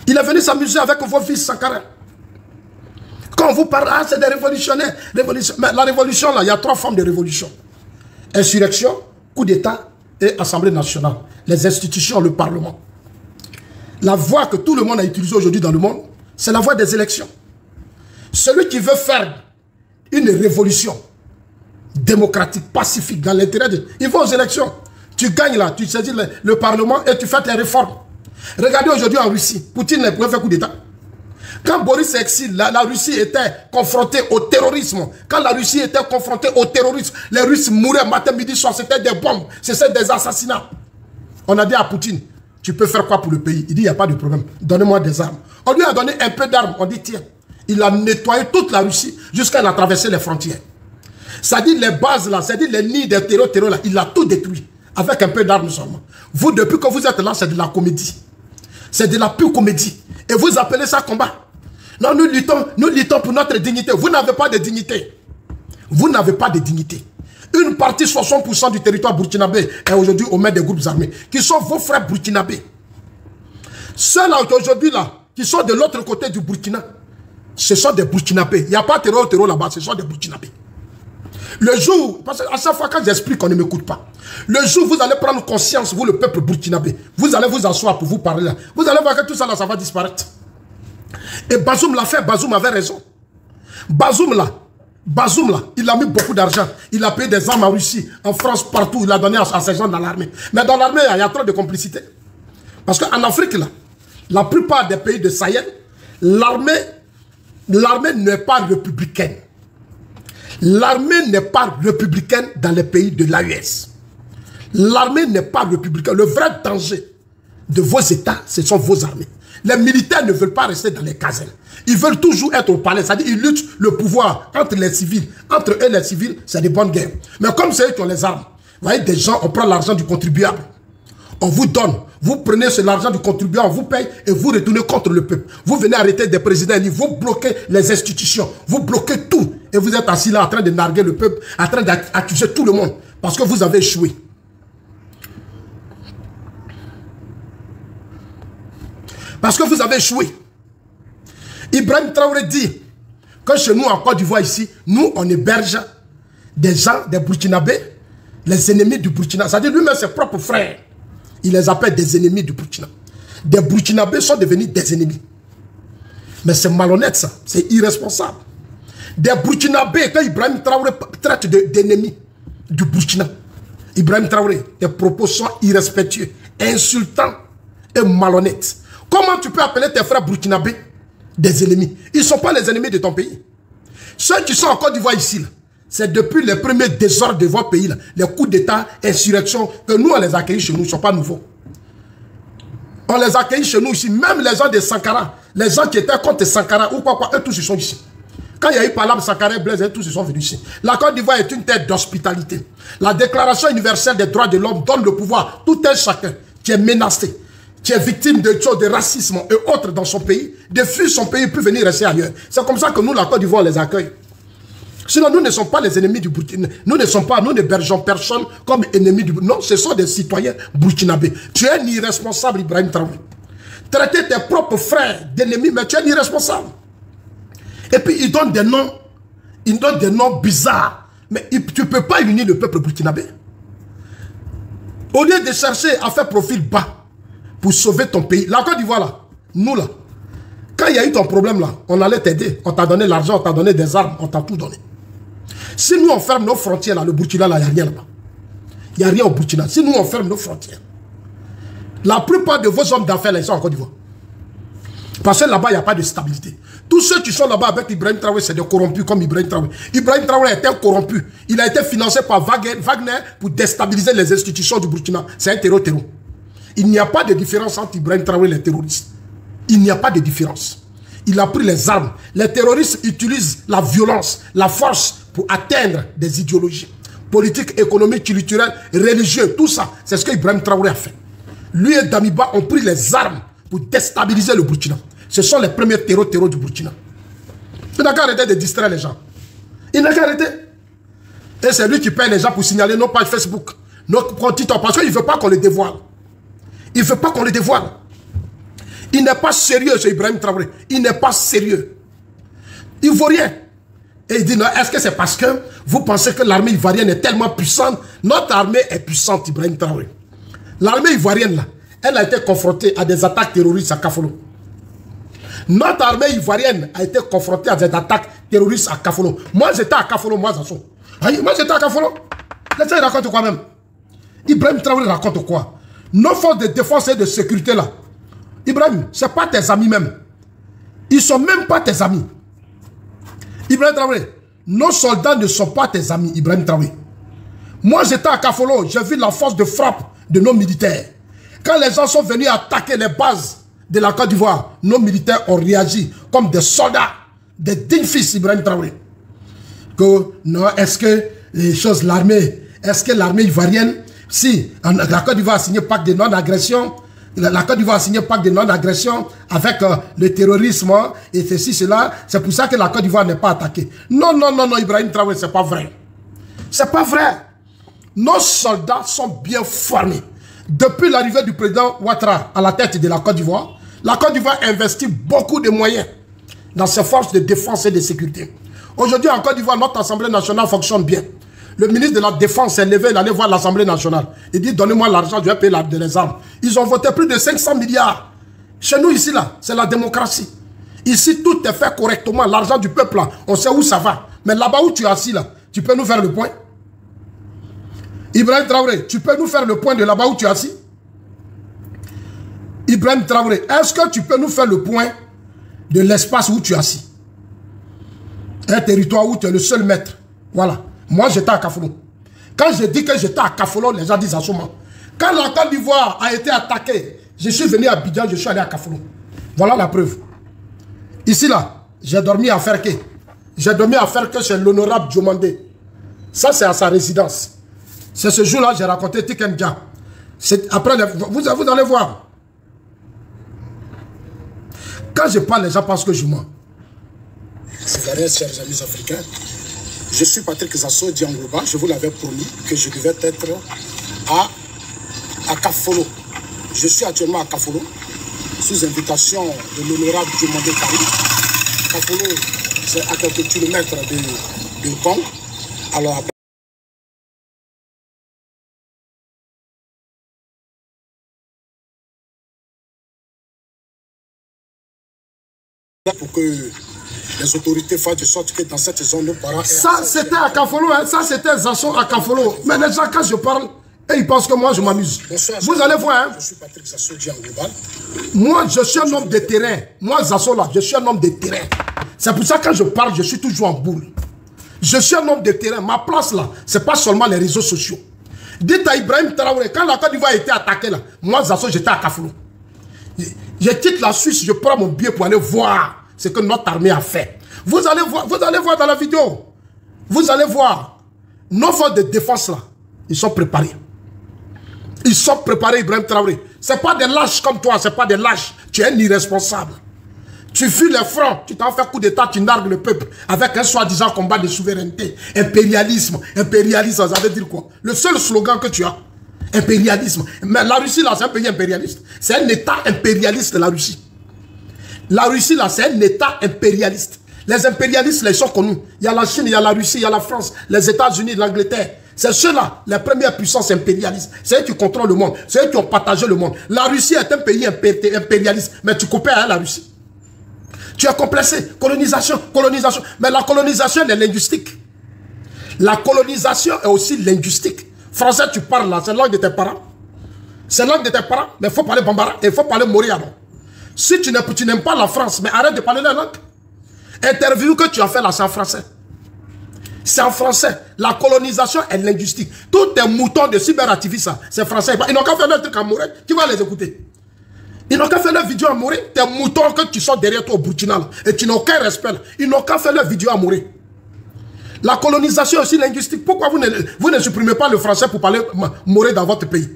Il est venu s'amuser avec vos fils Sankara. Quand on vous parle, ah, c'est des révolutionnaires. Mais la révolution, là, il y a 3 formes de révolution. Insurrection, coup d'État et Assemblée nationale. Les institutions, le Parlement. La voie que tout le monde a utilisée aujourd'hui dans le monde, c'est la voie des élections. Celui qui veut faire une révolution démocratique, pacifique, dans l'intérêt de... Il va aux élections. Tu gagnes là, tu saisis le Parlement et tu fais tes réformes. Regardez aujourd'hui en Russie, Poutine ne pouvait faire coup d'État. Quand Boris s'exile, la Russie était confrontée au terrorisme. Quand la Russie était confrontée au terrorisme, les Russes mouraient matin, midi, soir. C'était des bombes, c'était des assassinats. On a dit à Poutine, tu peux faire quoi pour le pays? Il dit, il n'y a pas de problème, donnez-moi des armes. On lui a donné un peu d'armes, on dit, tiens. Il a nettoyé toute la Russie jusqu'à il a traversé les frontières. C'est-à-dire les bases là, c'est-à-dire les nids des terreurs là, il a tout détruit. Avec un peu d'armes seulement. Vous, depuis que vous êtes là, c'est de la comédie. C'est de la pure comédie. Et vous appelez ça combat. Non, nous luttons pour notre dignité. Vous n'avez pas de dignité. Vous n'avez pas de dignité. Une partie, 60% du territoire burkinabé est aujourd'hui aux mains des groupes armés, qui sont vos frères burkinabés. Ceux-là, aujourd'hui, là, qui sont de l'autre côté du Burkina, ce sont des burkinabés. Il n'y a pas de terreau là-bas, ce sont des burkinabés. Le jour, parce qu'à chaque fois quand j'explique, on ne m'écoute pas. Le jour où vous allez prendre conscience, vous le peuple burkinabé, vous allez vous asseoir pour vous parler là. Vous allez voir que tout ça là, ça va disparaître. Et Bazoum l'a fait, Bazoum avait raison. Bazoum là, il a mis beaucoup d'argent. Il a payé des armes en Russie, en France, partout. Il a donné à ses gens dans l'armée. Mais dans l'armée, il y a trop de complicité. Parce qu'en Afrique là, la plupart des pays de Sahel, l'armée n'est pas républicaine. L'armée n'est pas républicaine dans les pays de l'AES. L'armée n'est pas républicaine. Le vrai danger de vos États, ce sont vos armées. Les militaires ne veulent pas rester dans les casernes. Ils veulent toujours être au palais. C'est-à-dire qu'ils luttent le pouvoir entre les civils. Entre eux, les civils, c'est des bonnes guerres. Mais comme c'est eux qui ont les armes, vous voyez, des gens, on prend l'argent du contribuable. On vous donne. Vous prenez l'argent du contribuable, on vous paye et vous retournez contre le peuple. Vous venez arrêter des présidents, vous bloquez les institutions. Vous bloquez tout. Et vous êtes assis là en train de narguer le peuple, en train d'accuser tout le monde. Parce que vous avez échoué. Parce que vous avez échoué. Ibrahim Traoré dit que chez nous, en Côte d'Ivoire ici, nous, on héberge des gens, des Burkinabés, les ennemis du Burkina. C'est-à-dire lui-même, ses propres frères. Il les appelle des ennemis du Burkina. Des Burkinabés sont devenus des ennemis. Mais c'est malhonnête ça, c'est irresponsable. Des Burkinabés, quand Ibrahim Traoré traite d'ennemis du Burkina, Ibrahim Traoré, tes propos sont irrespectueux, insultants et malhonnêtes. Comment tu peux appeler tes frères burkinabés des ennemis? Ils ne sont pas les ennemis de ton pays. Ceux qui sont en Côte d'Ivoire ici, c'est depuis les premiers désordres de votre pays, là, les coups d'État, insurrections, que nous on les accueille chez nous, ils ne sont pas nouveaux. On les accueille chez nous ici, même les gens de Sankara, les gens qui étaient contre Sankara ou quoi, eux tous ils sont ici. Quand il y a eu Palam, Sankara et Blaise, eux tous ils sont venus ici. La Côte d'Ivoire est une terre d'hospitalité. La Déclaration universelle des droits de l'homme donne le pouvoir, tout un chacun qui est menacé, qui est victime de racisme et autres dans son pays, de fuir son pays pour venir rester ailleurs. C'est comme ça que nous, la Côte d'Ivoire, les accueille. Sinon, nous ne sommes pas les ennemis du Burkina. Nous n'hébergeons personne comme ennemis du Burkina. Non, ce sont des citoyens burkinabés. Tu es un irresponsable, Ibrahim Traoré. Traiter tes propres frères d'ennemis, mais tu es un irresponsable. Et puis, ils donnent des noms bizarres. Mais tu ne peux pas unir le peuple burkinabé. Au lieu de chercher à faire profil bas, pour sauver ton pays. La Côte d'Ivoire, là, nous, là, quand il y a eu ton problème, là, on allait t'aider. On t'a donné l'argent, on t'a donné des armes, on t'a tout donné. Si nous, on ferme nos frontières, là, le Burkina, là, il n'y a rien là-bas. Il n'y a rien au Burkina. Si nous, on ferme nos frontières, la plupart de vos hommes d'affaires, là, ils sont en Côte d'Ivoire. Parce que là-bas, il n'y a pas de stabilité. Tous ceux qui sont là-bas avec Ibrahim Traoré, c'est des corrompus comme Ibrahim Traoré. Ibrahim Traoré est un corrompu. Il a été financé par Wagner pour déstabiliser les institutions du Burkina. C'est un terreau. Il n'y a pas de différence entre Ibrahim Traoré et les terroristes. Il n'y a pas de différence. Il a pris les armes. Les terroristes utilisent la violence, la force pour atteindre des idéologies politiques, économiques, culturelles, religieuses. Tout ça, c'est ce que Ibrahim Traoré a fait. lui et Damiba ont pris les armes pour déstabiliser le Burkina. Ce sont les premiers terreaux du Burkina. Il n'a qu'à arrêter de distraire les gens. Il n'a qu'à arrêter. Et c'est lui qui paye les gens pour signaler nos pages Facebook, nos comptes TikTok, parce qu'il ne veut pas qu'on les dévoile. Il ne veut pas qu'on les dévoile. Il n'est pas sérieux, ce Ibrahim Traoré. Il n'est pas sérieux. Il ne vaut rien. Et il dit, non, est-ce que c'est parce que vous pensez que l'armée ivoirienne est tellement puissante? Notre armée est puissante, Ibrahim Traoré. L'armée ivoirienne, là, elle a été confrontée à des attaques terroristes à Kafolo. Notre armée ivoirienne a été confrontée à des attaques terroristes à Kafolo. Moi, j'étais à Kafolo, moi, Zasso. Moi, j'étais à Kafolo. Laissez, il raconte quoi même? Ibrahim Traoré raconte quoi? Nos forces de défense et de sécurité, là. Ibrahim, ce n'est pas tes amis même. Ils ne sont même pas tes amis. Ibrahim Traoré, nos soldats ne sont pas tes amis, Ibrahim Traoré. Moi, j'étais à Kafolo, j'ai vu la force de frappe de nos militaires. Quand les gens sont venus attaquer les bases de la Côte d'Ivoire, nos militaires ont réagi comme des soldats, des dignes fils, Ibrahim Traoré. Que, non, est-ce que les choses, l'armée, est-ce que l'armée ivoirienne, si la Côte d'Ivoire a signé pacte de non-agression, la Côte d'Ivoire a signé pacte de non-agression avec le terrorisme et ceci, cela, c'est pour ça que la Côte d'Ivoire n'est pas attaquée. Non, non, non, non, Ibrahim Traoré, c'est pas vrai. C'est pas vrai. Nos soldats sont bien formés. Depuis l'arrivée du président Ouattara à la tête de la Côte d'Ivoire investit beaucoup de moyens dans ses forces de défense et de sécurité. Aujourd'hui, en Côte d'Ivoire, notre Assemblée nationale fonctionne bien. Le ministre de la Défense s'est levé, il allait voir l'Assemblée nationale. Il dit, donnez-moi l'argent, je vais payer les armes. Ils ont voté plus de 500 milliards. Chez nous, ici, là, c'est la démocratie. Ici, tout est fait correctement. L'argent du peuple, là, on sait où ça va. Mais là-bas où tu es assis, là, tu peux nous faire le point? Ibrahim Traoré, tu peux nous faire le point de là-bas où tu es assis? Ibrahim Traoré, est-ce que tu peux nous faire le point de l'espace où tu es assis? Un territoire où tu es le seul maître. Voilà. Moi, j'étais à Kafolo. Quand je dis que j'étais à Kafolo, les gens disent à Souma. Quand la Côte d'Ivoire a été attaquée, je suis venu à Abidjan, je suis allé à Kafolo. Voilà la preuve. Ici, là, j'ai dormi à Ferké. J'ai dormi à Ferké chez l'honorable Diomandé. Ça, c'est à sa résidence. C'est ce jour-là j'ai raconté Tikendja. Après, vous allez voir. Quand je parle, les gens pensent que je mens. Chers amis africains, je suis Patrick Zasso Diangouba. Je vous l'avais promis que je devais être à Kafolo. Je suis actuellement à Kafolo, sous invitation de l'honorable Diomandé Karim. Kafolo, c'est à quelques kilomètres de Kong. Alors, pour que les autorités fassent de sorte que dans cette zone, nos parents... Ça, c'était à Kafolo, hein? Ça, c'était Zasso à Kafolo. Mais les gens, quand je parle, et ils pensent que moi, je m'amuse. Vous allez voir, hein? Je suis Patrick Zasso Diangouba. Moi, je suis un homme de terrain. Moi, Zasso, là, je suis un homme de terrain. C'est pour ça que quand je parle, je suis toujours en boule. Je suis un homme de terrain. Ma place, là, c'est pas seulement les réseaux sociaux. Dites à Ibrahim Traoré, quand la Côte d'Ivoire a été attaquée, là, moi, Zasso, j'étais à Kafolo. Je quitte la Suisse, je prends mon billet pour aller voir ce que notre armée a fait. Vous allez voir dans la vidéo. Vous allez voir. Nos forces de défense là, ils sont préparés. Ils sont préparés, Ibrahim Traoré. Ce n'est pas des lâches comme toi, ce n'est pas des lâches. Tu es un irresponsable. Tu fuis les fronts, tu t'en fais coup d'état, tu nargues le peuple avec un soi-disant combat de souveraineté. Impérialisme. Impérialisme, ça veut dire quoi? Le seul slogan que tu as. Impérialisme. Mais la Russie, là, c'est un pays impérialiste. C'est un État impérialiste, la Russie. La Russie, là, c'est un État impérialiste. Les impérialistes, là, ils sont connus. Il y a la Chine, il y a la Russie, il y a la France, les États-Unis, l'Angleterre. C'est ceux-là, les premières puissances impérialistes. C'est eux qui contrôlent le monde. C'est eux qui ont partagé le monde. La Russie est un pays impérialiste. Mais tu copies à la Russie. Tu es complexé. Colonisation, colonisation. Mais la colonisation est linguistique. La colonisation est aussi linguistique. Français, tu parles là, c'est la langue de tes parents. C'est la langue de tes parents, mais il faut parler bambara et il faut parler moriano. Si tu n'aimes pas la France, mais arrête de parler la langue. Interview que tu as fait là, c'est en français. C'est en français. La colonisation est linguistique. Tous tes moutons de cyberactivistes, c'est français. Ils n'ont qu'à faire leur truc à mourir. Qui va les écouter? Ils n'ont qu'à faire leur vidéo à mourir. Tes moutons que tu sors derrière toi au Burkina là, et tu n'as aucun respect là. Ils n'ont qu'à faire leur vidéo à mourir. La colonisation est aussi linguistique. Pourquoi vous ne supprimez pas le français pour parler mourir dans votre pays?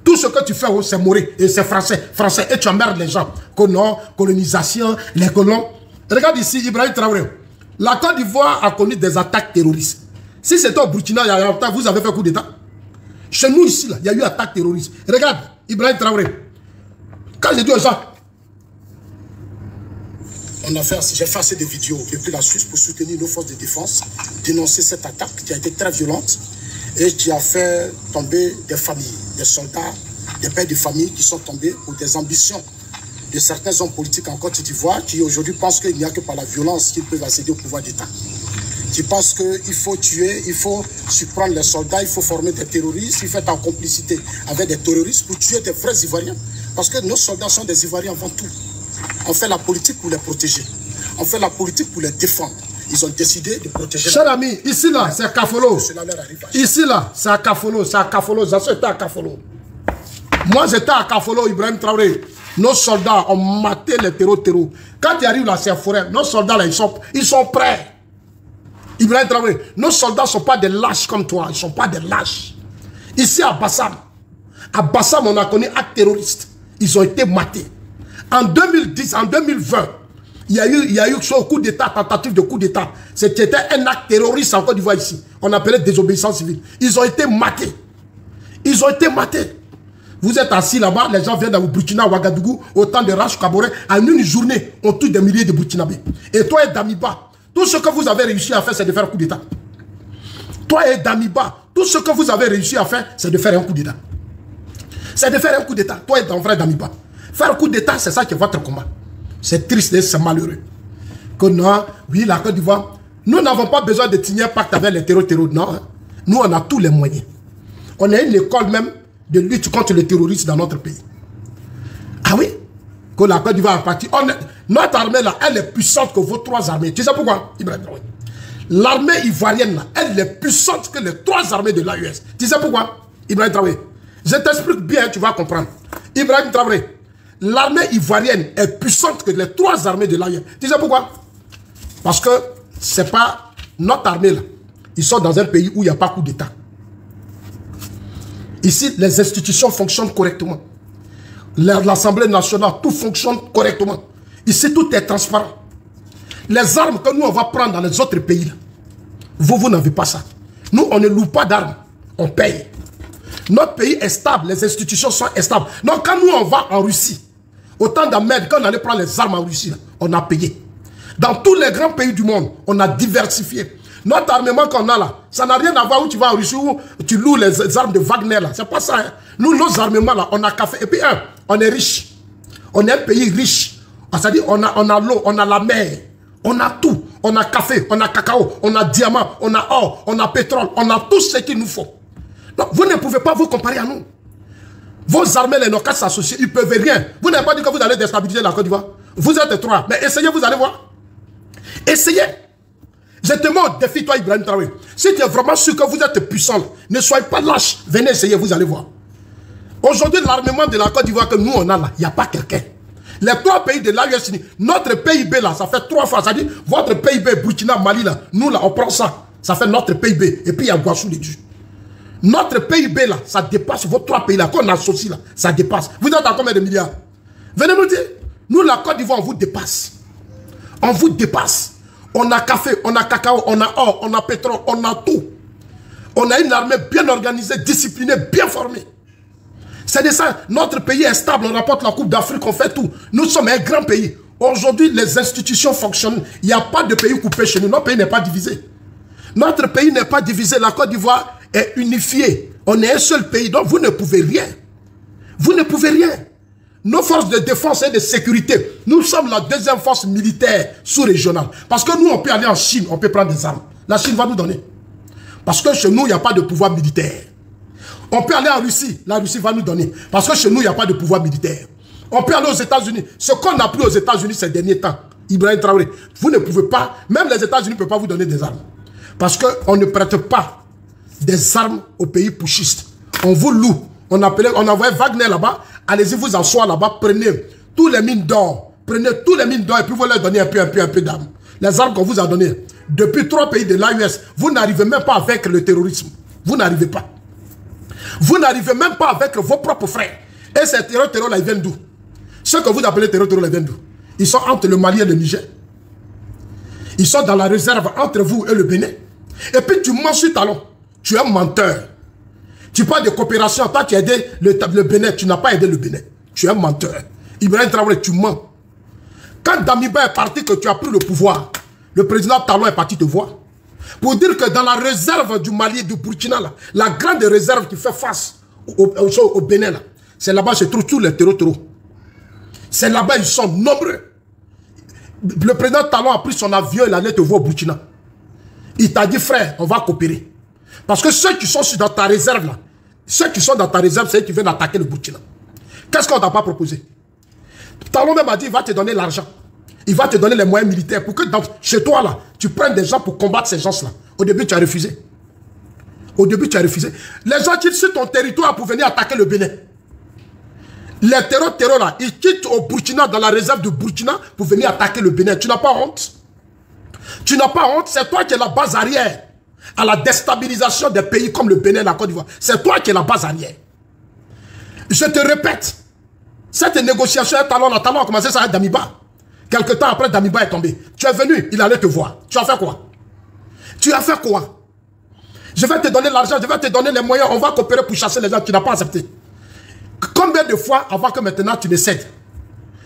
Tout ce que tu fais, c'est mourir. Et c'est français. Français. Et tu emmerdes les gens. Que non, colonisation, les colons. Regarde ici, Ibrahim Traoré. La Côte d'Ivoire a connu des attaques terroristes. Si c'était au Burkina, il y a longtemps, vous avez fait coup d'État. Chez nous, ici, là, il y a eu attaque terroriste. Regarde, Ibrahim Traoré. Quand j'ai dit aux gens, j'ai fait assez de vidéos depuis la Suisse pour soutenir nos forces de défense, dénoncer cette attaque qui a été très violente et qui a fait tomber des familles, des soldats, des pères de famille qui sont tombés pour des ambitions de certains hommes politiques en Côte d'Ivoire qui aujourd'hui pensent qu'il n'y a que par la violence qu'ils peuvent accéder au pouvoir d'État. Qui pensent qu'il faut tuer, il faut surprendre les soldats, il faut former des terroristes, il faut être en complicité avec des terroristes pour tuer des vrais Ivoiriens. Parce que nos soldats sont des Ivoiriens avant tout. On fait la politique pour les protéger. On fait la politique pour les défendre. Ils ont décidé de protéger. Cher ami, ici là, c'est à Kafolo. Ici là, c'est à Kafolo. C'est à Kafolo. J'étais à Kafolo. Moi, j'étais à Kafolo, Ibrahim Traoré. Nos soldats ont maté les terreaux. Quand tu arrives là, c'est forêt. Nos soldats là, ils sont prêts. Ibrahim Traoré, nos soldats ne sont pas des lâches comme toi. Ils ne sont pas des lâches. Ici à Bassam, on a connu actes terroristes. Ils ont été matés. En 2010, en 2020, il y a eu un coup d'État, tentative de coup d'État. C'était un acte terroriste en Côte d'Ivoire ici. On appelait désobéissance civile. Ils ont été matés. Ils ont été matés. Vous êtes assis là-bas, les gens viennent au Burkina, Ouagadougou, au temps de Rach Kaboré. En une journée, on tue des milliers de Burkinabés. Et toi et Damiba, tout ce que vous avez réussi à faire, c'est de faire un coup d'État. Toi et Damiba, tout ce que vous avez réussi à faire, c'est de faire un coup d'État. C'est de faire un coup d'État. Toi et ton frère Damiba. Faire un coup d'État, c'est ça qui est votre combat. C'est triste et c'est malheureux. Que non, oui, la Côte d'Ivoire, nous n'avons pas besoin de signer un pacte avec les terroristes. Non, nous, on a tous les moyens. On a une école même de lutte contre le terrorisme dans notre pays. Ah oui? Que la Côte d'Ivoire est partie. Notre armée, là, elle est puissante que vos trois armées. Tu sais pourquoi, Ibrahim Traoré? L'armée ivoirienne, là, elle est plus puissante que les trois armées de l'AES. Tu sais pourquoi, Ibrahim Traoré? Je t'explique bien, tu vas comprendre. Ibrahim Traoré, l'armée ivoirienne est puissante que les trois armées de l'AES. Tu sais pourquoi? Parce que ce n'est pas notre armée, là. Ils sont dans un pays où il n'y a pas coup d'État. Ici, les institutions fonctionnent correctement. L'Assemblée nationale, tout fonctionne correctement. Ici, tout est transparent. Les armes que nous, on va prendre dans les autres pays, là, vous n'avez pas ça. Nous, on ne loue pas d'armes. On paye. Notre pays est stable. Les institutions sont stables. Donc, quand nous, on va en Russie, autant d'emmerde, quand on allait prendre les armes en Russie, là, on a payé. Dans tous les grands pays du monde, on a diversifié. Notre armement qu'on a là, ça n'a rien à voir où tu vas en Russie, où tu loues les armes de Wagner là. C'est pas ça. Hein. Nous, nos armements là, on a café. Et puis, on est riche. On est un pays riche. C'est-à-dire, on a l'eau, on a la mer. On a tout. On a café, on a cacao, on a diamant, on a or, on a pétrole. On a tout ce qu'il nous faut. Donc, vous ne pouvez pas vous comparer à nous. Vos armées, les n'ont qu'à s'associer. Ils ne peuvent rien. Vous n'avez pas dit que vous allez déstabiliser la Côte d'Ivoire. Vous êtes trois. Mais essayez, vous allez voir. Essayez. Je te mets au défi, toi, Ibrahim Traoré. Si tu es vraiment sûr que vous êtes puissant, ne soyez pas lâche. Venez essayer, vous allez voir. Aujourd'hui, l'armement de la Côte d'Ivoire que nous, on a là, il n'y a pas quelqu'un. Les trois pays de l'AES, notre PIB là, ça fait 3 fois. Ça dit, votre PIB, Burkina, Mali là, nous là, on prend ça. Ça fait notre PIB. Et puis il y a Guassou dessus. Notre PIB là, ça dépasse vos 3 pays là, qu'on associe là, ça dépasse. Vous êtes à combien de milliards? Venez nous dire. Nous, la Côte d'Ivoire, on vous dépasse. On vous dépasse. On a café, on a cacao, on a or, on a pétrole, on a tout. On a une armée bien organisée, disciplinée, bien formée. C'est de ça, notre pays est stable, on rapporte la Coupe d'Afrique, on fait tout. Nous sommes un grand pays. Aujourd'hui, les institutions fonctionnent. Il n'y a pas de pays coupé chez nous. Notre pays n'est pas divisé. Notre pays n'est pas divisé. La Côte d'Ivoire est unifiée. On est un seul pays, donc vous ne pouvez rien. Vous ne pouvez rien. Nos forces de défense et de sécurité, nous sommes la deuxième force militaire sous-régionale. Parce que nous, on peut aller en Chine, on peut prendre des armes. La Chine va nous donner. Parce que chez nous, il n'y a pas de pouvoir militaire. On peut aller en Russie, la Russie va nous donner. Parce que chez nous, il n'y a pas de pouvoir militaire. On peut aller aux États-Unis. Ce qu'on a pris aux États-Unis ces derniers temps, Ibrahim Traoré, vous ne pouvez pas, même les États-Unis ne peuvent pas vous donner des armes. Parce qu'on ne prête pas des armes aux pays pushistes. On vous loue. On envoie Wagner là-bas. Allez-y, vous asseoir là-bas. Prenez tous les mines d'or. Prenez tous les mines d'or et puis vous leur donnez un peu d'armes. Les armes qu'on vous a données. Depuis 3 pays de l'AES, vous n'arrivez même pas à vaincre le terrorisme. Vous n'arrivez pas. Vous n'arrivez même pas avec vos propres frères. Et ces terreurs-là, ils viennent d'où? Ceux que vous appelez terreurs-là, ils viennent d'où? Ils sont entre le Mali et le Niger. Ils sont dans la réserve entre vous et le Bénin. Et puis tu mens sur talon. Tu es un menteur. Tu parles de coopération. Toi, tu as aidé le Bénin. Tu n'as pas aidé le Bénin. Tu es un menteur. Ibrahim Traoré, tu mens. Quand Damiba est parti, que tu as pris le pouvoir, le président Talon est parti te voir. Pour dire que dans la réserve du Mali et du Burkina, là, la grande réserve qui fait face au Bénin, c'est là-bas se trouvent tous les terreaux. C'est là-bas, ils sont nombreux. Le président Talon a pris son avion, il allait te voir au Burkina. Il t'a dit, frère, on va coopérer. Parce que ceux qui sont dans ta réserve, là, ceux qui sont dans ta réserve, c'est eux qui viennent attaquer le Burkina. Qu'est-ce qu'on t'a pas proposé? Talon même a dit, il va te donner l'argent. Il va te donner les moyens militaires pour que chez toi, là, tu prennes des gens pour combattre ces gens-là. Au début, tu as refusé. Au début, tu as refusé. Les gens quittent sur ton territoire pour venir attaquer le Bénin. Les terreurs là, ils quittent au Burkina, dans la réserve du Burkina, pour venir attaquer le Bénin. Tu n'as pas honte? Tu n'as pas honte? C'est toi qui es la base arrière à la déstabilisation des pays comme le Bénin et la Côte d'Ivoire. C'est toi qui es la base arrière. Je te répète, cette négociation, Talon a commencé ça avec Damiba. Quelque temps après, Damiba est tombé. Tu es venu, il allait te voir. Tu as fait quoi? Tu as fait quoi? Je vais te donner l'argent, je vais te donner les moyens, on va coopérer pour chasser les gens. Tu n'as pas accepté. Combien de fois avant que maintenant tu ne cèdes?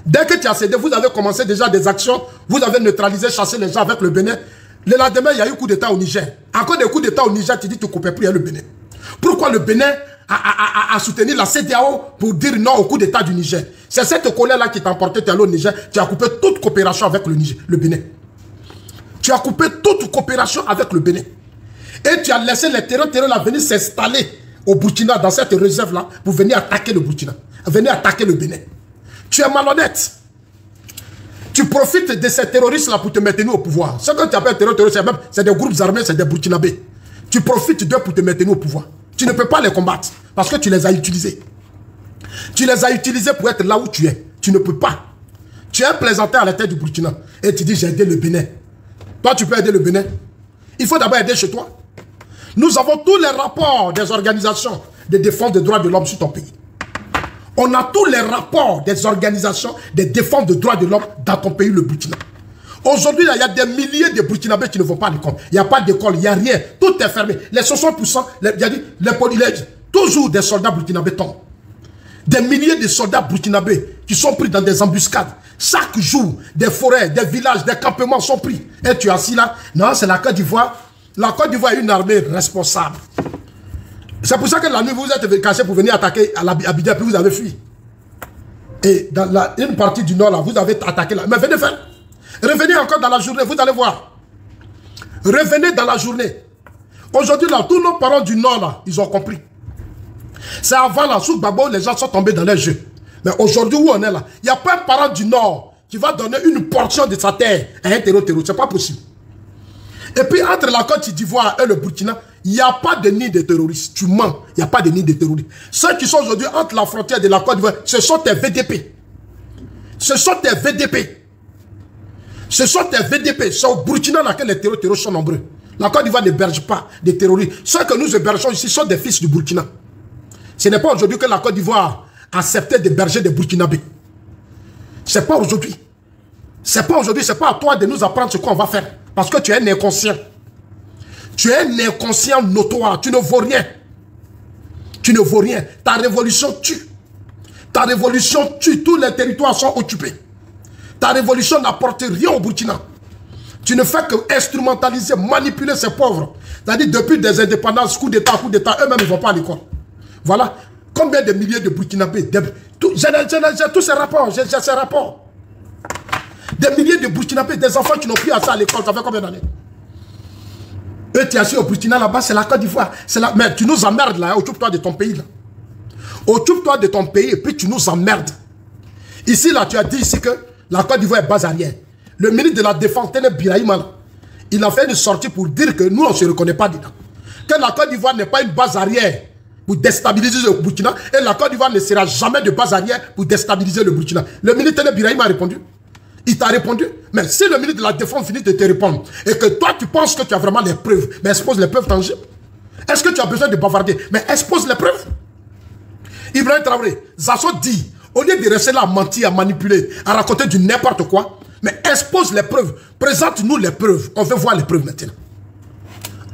Dès que tu as cédé, vous avez commencé déjà des actions, vous avez neutralisé, chassé les gens avec le Bénin. Le lendemain, il y a eu coup d'État au Niger. Encore des coups d'État au Niger, tu dis que tu ne coupes plus le Bénin. Pourquoi le Bénin a soutenu la CEDEAO pour dire non au coup d'État du Niger? C'est cette colère-là qui t'a emporté, tu es allé au Niger, tu as coupé toute coopération avec le Bénin. Tu as coupé toute coopération avec le Bénin. Et tu as laissé les terreurs-là venir s'installer au Burkina, dans cette réserve-là, pour venir attaquer le Burkina, venir attaquer le Bénin. Tu es malhonnête. Tu profites de ces terroristes-là pour te maintenir au pouvoir. Ce que tu appelles terroristes, c'est des groupes armés, c'est des Burkinabés. Tu profites d'eux pour te maintenir au pouvoir. Tu ne peux pas les combattre, parce que tu les as utilisés. Tu les as utilisés pour être là où tu es. Tu ne peux pas. Tu es un plaisantin à la tête du Burkina, et tu dis j'ai aidé le Bénin. Toi, tu peux aider le Bénin. Il faut d'abord aider chez toi. Nous avons tous les rapports des organisations de défense des droits de l'homme sur ton pays. On a tous les rapports des organisations de défense des droits de l'homme dans ton pays, le Burkina. Aujourd'hui, il y a des milliers de Burkinabés qui ne vont pas à l'école. Il n'y a pas d'école, il n'y a rien. Tout est fermé. Les 60%, toujours des soldats burkinabés tombent. Des milliers de soldats burkinabés qui sont pris dans des embuscades. Chaque jour, des forêts, des villages, des campements sont pris. Et tu es assis là. Non, c'est la Côte d'Ivoire. La Côte d'Ivoire est une armée responsable. C'est pour ça que la nuit, vous êtes caché pour venir attaquer à Abidjan, puis vous avez fui. Et dans une partie du nord, là, vous avez attaqué là. Mais venez faire. Revenez encore dans la journée, vous allez voir. Revenez dans la journée. Aujourd'hui, là, tous nos parents du nord, là, ils ont compris. C'est avant, là, sous Gbagbo, les gens sont tombés dans les jeux. Mais aujourd'hui, où on est là, il n'y a pas un parent du nord qui va donner une portion de sa terre à un terreau. Ce n'est pas possible. Et puis, entre la Côte d'Ivoire et le Burkina, il n'y a pas de nid de terroristes. Tu mens, il n'y a pas de nid de terroristes. Ceux qui sont aujourd'hui entre la frontière de la Côte d'Ivoire, ce sont tes VDP. Ce sont tes VDP. Ce sont tes VDP. C'est au Burkina que les terroristes sont nombreux. La Côte d'Ivoire n'héberge pas des terroristes. Ceux que nous hébergeons ici sont des fils du Burkina. Ce n'est pas aujourd'hui que la Côte d'Ivoire a accepté d'héberger des Burkinabés. Ce n'est pas aujourd'hui. Ce n'est pas aujourd'hui, ce n'est pas à toi de nous apprendre ce qu'on va faire. Parce que tu es un inconscient. Tu es un inconscient notoire. Tu ne vaux rien. Tu ne vaux rien. Ta révolution tue. Ta révolution tue. Tous les territoires sont occupés. Ta révolution n'apporte rien au Burkina. Tu ne fais que instrumentaliser, manipuler ces pauvres. C'est-à-dire depuis des indépendances, coup d'État, eux-mêmes ne vont pas à l'école. Voilà. Combien de milliers de Burkinabés? J'ai tous ces rapports. J'ai ces rapports. Des milliers de Burkinabés, des enfants qui n'ont plus accès à l'école. Ça fait combien d'années? Eux, tu es assis au Burkina là-bas, c'est la Côte d'Ivoire. Mais tu nous emmerdes là, occupe-toi de ton pays là. Occupe-toi de ton pays et puis tu nous emmerdes. Ici là, tu as dit ici que la Côte d'Ivoire est base arrière. Le ministre de la Défense, Téné Birahima, il a fait une sortie pour dire que nous, on ne se reconnaît pas dedans. Que la Côte d'Ivoire n'est pas une base arrière pour déstabiliser le Burkina. Et la Côte d'Ivoire ne sera jamais de base arrière pour déstabiliser le Burkina. Le ministre Téné Birahima a répondu. Il t'a répondu. Mais si le ministre de la Défense finit de te répondre et que toi, tu penses que tu as vraiment les preuves, mais expose les preuves tangibles. Est-ce que tu as besoin de bavarder? Mais expose les preuves. Ibrahim Traoré, Zasso dit, au lieu de rester là à mentir, à manipuler, à raconter du n'importe quoi, mais expose les preuves, présente-nous les preuves. On veut voir les preuves maintenant.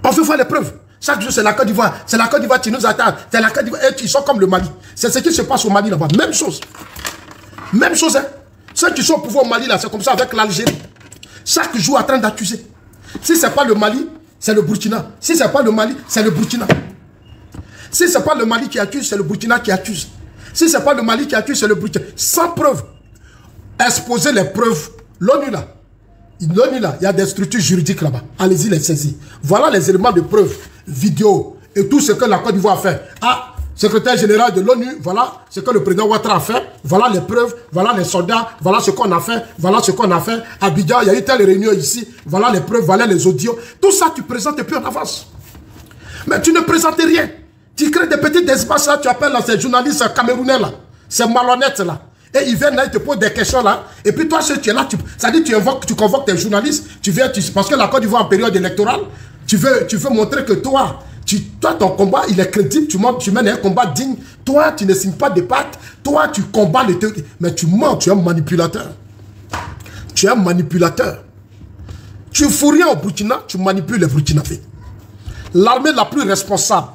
On veut voir les preuves. Chaque jour, c'est la Côte d'Ivoire. C'est la Côte d'Ivoire qui nous attaque. C'est la Côte d'Ivoire. Et ils sont comme le Mali. C'est ce qui se passe au Mali là-bas. Même chose. Même chose, hein. Ceux qui sont au pouvoir au Mali là, c'est comme ça avec l'Algérie. Chaque jour en train d'accuser. Si ce n'est pas le Mali, c'est le Burkina. Si ce n'est pas le Mali, c'est le Burkina. Si ce n'est pas le Mali qui accuse, c'est le Burkina qui accuse. Si ce n'est pas le Mali qui accuse, c'est le Burkina. Sans preuve. Exposer les preuves. L'ONU là, il y a des structures juridiques là-bas. Allez-y les saisir. Voilà les éléments de preuve, vidéo et tout ce que la Côte d'Ivoire a fait. Ah, secrétaire général de l'ONU, voilà ce que le président Ouattara a fait. Voilà les preuves, voilà les soldats, voilà ce qu'on a fait, voilà ce qu'on a fait. Abidjan, il y a eu telle réunion ici, voilà les preuves, voilà les audios. Tout ça, tu présentes et puis on avance. Mais tu ne présentes rien. Tu crées des petits espaces là, tu appelles là, ces journalistes camerounais là, ces malhonnêtes là. Et ils viennent là, ils te posent des questions là. Et puis toi, tu es là, ça dit tu convoques tes journalistes. Tu viens, parce que la Côte d'Ivoire en période électorale, tu veux montrer que toi, ton combat, il est crédible. Tu mènes un combat digne. Toi, tu ne signes pas des pactes. Toi, tu combats les théories. Mais tu mens, tu es un manipulateur. Tu es un manipulateur. Tu ne fous rien au Burkina, tu manipules les Burkinabés. L'armée la plus responsable,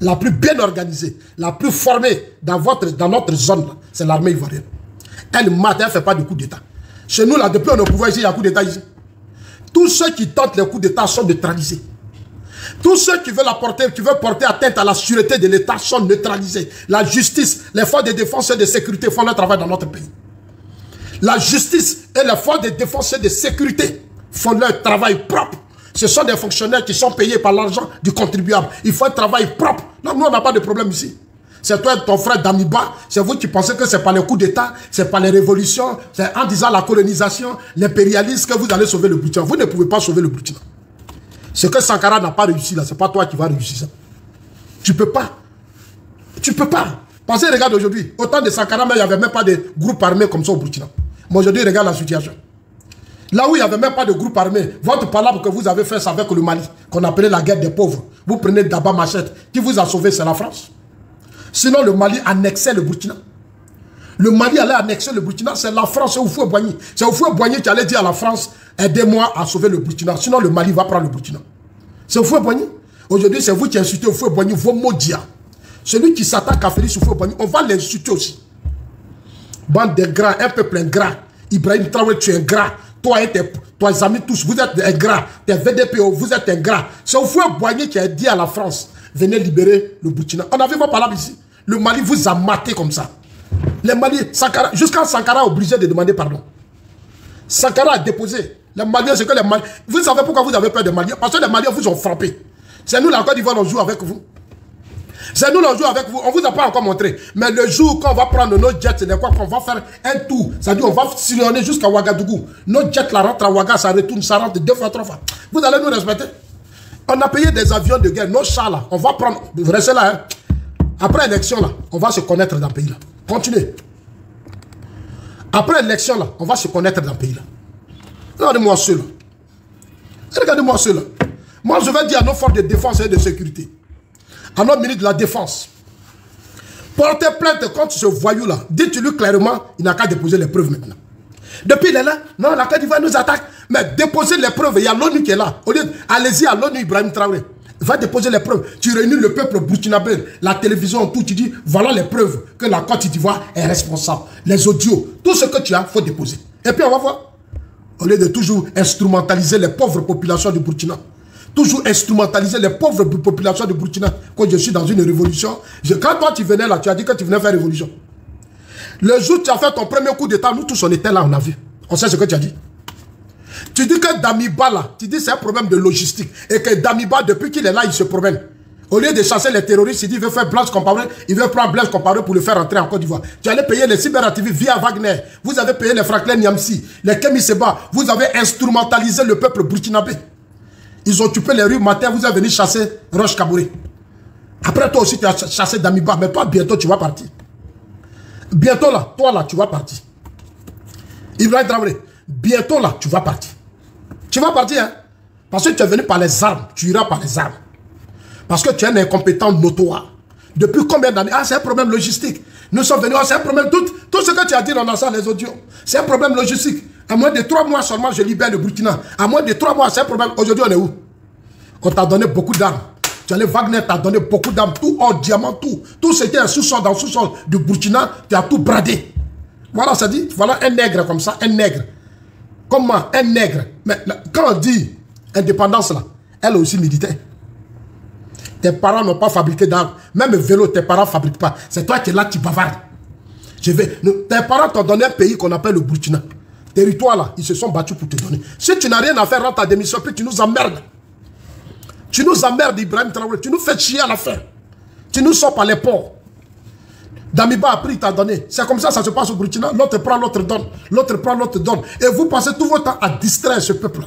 la plus bien organisée, la plus formée dans notre zone, c'est l'armée ivoirienne. Elle mate, elle ne fait pas de coup d'État. Chez nous, là, depuis on est au pouvoir ici, il y a un coup d'État ici. Tous ceux qui tentent les coups d'État sont neutralisés. Tous ceux qui veulent porter atteinte à la sûreté de l'État sont neutralisés. La justice, les forces de défense et de sécurité font leur travail dans notre pays. La justice et les forces de défense et de sécurité font leur travail propre. Ce sont des fonctionnaires qui sont payés par l'argent du contribuable. Il faut un travail propre. Non, nous, on n'a pas de problème ici. C'est toi et ton frère Damiba, c'est vous qui pensez que c'est pas les coups d'État, c'est pas les révolutions, c'est en disant la colonisation, l'impérialisme que vous allez sauver le Burkina. Vous ne pouvez pas sauver le Burkina. Ce que Sankara n'a pas réussi là, c'est pas toi qui vas réussir ça. Tu peux pas. Tu peux pas. Pensez, regarde aujourd'hui, autant de Sankara, mais il n'y avait même pas de groupe armé comme ça au Burkina. Mais aujourd'hui, regarde la situation. Là où il n'y avait même pas de groupe armé, votre palabre que vous avez fait ça avec le Mali, qu'on appelait la guerre des pauvres, vous prenez Daba Machette, qui vous a sauvé, c'est la France. Sinon, le Mali annexait le Burkina. Le Mali allait annexer le Burkina, c'est la France, c'est Houphouët-Boigny. C'est Houphouët-Boigny qui allait dire à la France, aidez-moi à sauver le Burkina. Sinon, le Mali va prendre le Burkina. C'est Houphouët-Boigny. Aujourd'hui, c'est vous qui insultez Houphouët-Boigny, vos maudits. Celui qui s'attaque à Félix Houphouët-Boigny, on va l'insulter aussi. Bande d'ingrats, un peuple ingrat. Ibrahim Traoré, tu es ingrat. Toi et tes amis tous, vous êtes ingrats. Tes VDPO, vous êtes ingrats. C'est Houphouët-Boigny qui a dit à la France, venez libérer le Burkina. On avait vos palabres ici. Le Mali vous a maté comme ça. Les Maliens, jusqu'à Sankara obligé de demander pardon. Sankara a déposé. Les Maliens, c'est que les Maliens. Vous savez pourquoi vous avez peur des Maliens? Parce que les Maliens vous ont frappé. C'est nous la Côte d'Ivoire, on joue avec vous. C'est nous, on joue avec vous. On ne vous a pas encore montré. Mais le jour qu'on va prendre nos jets, c'est quoi qu'on va faire un tour. C'est-à-dire qu'on va sillonner jusqu'à Ouagadougou. Nos jets la rentrent à Ouaga, ça retourne, ça rentre 2 fois, 3 fois. Vous allez nous respecter. On a payé des avions de guerre, nos chars là. On va prendre. Vous restez là, hein. Après l'élection là, on va se connaître dans le pays là. Continuez. Après l'élection là, on va se connaître dans le pays là. Regardez-moi ceux-là. Regardez-moi ceux-là. Moi, je vais dire à nos forces de défense et de sécurité, à notre ministre de la Défense, portez plainte contre ce voyou-là. Dites-lui clairement, il n'a qu'à déposer les preuves maintenant. Depuis il est là, non, la Côte d'Ivoire nous attaque. Mais déposez les preuves, il y a l'ONU qui est là. Au lieu, allez-y à l'ONU, Ibrahim Traoré. Va déposer les preuves. Tu réunis le peuple burkinabé, la télévision, tout, tu dis, voilà les preuves que la Côte d'Ivoire est responsable. Les audios, tout ce que tu as, il faut déposer. Et puis on va voir. Au lieu de toujours instrumentaliser les pauvres populations du Burkina. Toujours instrumentaliser les pauvres populations du Burkina. Quand je suis dans une révolution, quand toi tu venais là, tu as dit que tu venais faire révolution. Le jour où tu as fait ton premier coup d'état, nous tous on était là, on a vu. On sait ce que tu as dit. Tu dis que Damiba là, tu dis c'est un problème de logistique. Et que Damiba, depuis qu'il est là, il se promène. Au lieu de chasser les terroristes, il dit qu'il veut faire Blaise Compaoré, il veut prendre Blaise Compaoré pour le faire entrer en Côte d'Ivoire. Tu allais payer les cyberactivistes via Wagner. Vous avez payé les Franklin Niamsi, les Kémy Seba. Vous avez instrumentalisé le peuple burkinabé. Ils ont occupé les rues matin, vous êtes venu chasser Roche Kabouré. Après toi aussi, tu as chassé Damiba, mais toi, bientôt, tu vas partir. Bientôt là, toi là, tu vas partir. Ibrahim Traoré, bientôt là, tu vas partir. Tu vas partir, hein? Parce que tu es venu par les armes, tu iras par les armes. Parce que tu es un incompétent notoire. Depuis combien d'années? Ah, c'est un problème logistique. Nous sommes venus, c'est un problème. Tout ce que tu as dit dans ça, les audios, c'est un problème logistique. À moins de 3 mois seulement, je libère le Burkina. À moins de 3 mois, c'est un problème. Aujourd'hui, on est où? On t'a donné beaucoup d'armes. Wagner t'a donné beaucoup d'armes, tout en diamant, tout. Tout ce qui est un sous-sol dans le sous-sol du Burkina, tu as tout bradé. Voilà, ça dit, voilà un nègre comme ça, un nègre. Comment? Un nègre. Mais là, quand on dit indépendance, là, elle est aussi militaire. Tes parents n'ont pas fabriqué d'armes. Même vélo, tes parents ne fabriquent pas. C'est toi qui es là, tu bavardes. Tes parents t'ont donné un pays qu'on appelle le Burkina. Territoire là, ils se sont battus pour te donner. Si tu n'as rien à faire, rentre ta démission, puis tu nous emmerdes. Tu nous emmerdes, Ibrahim Traoré. Tu nous fais chier à la fin. Tu nous sors par les ports. Damiba a pris, t'a donné. C'est comme ça se passe au Burkina. L'autre prend, l'autre donne. L'autre prend, l'autre donne. Et vous passez tout votre temps à distraire ce peuple.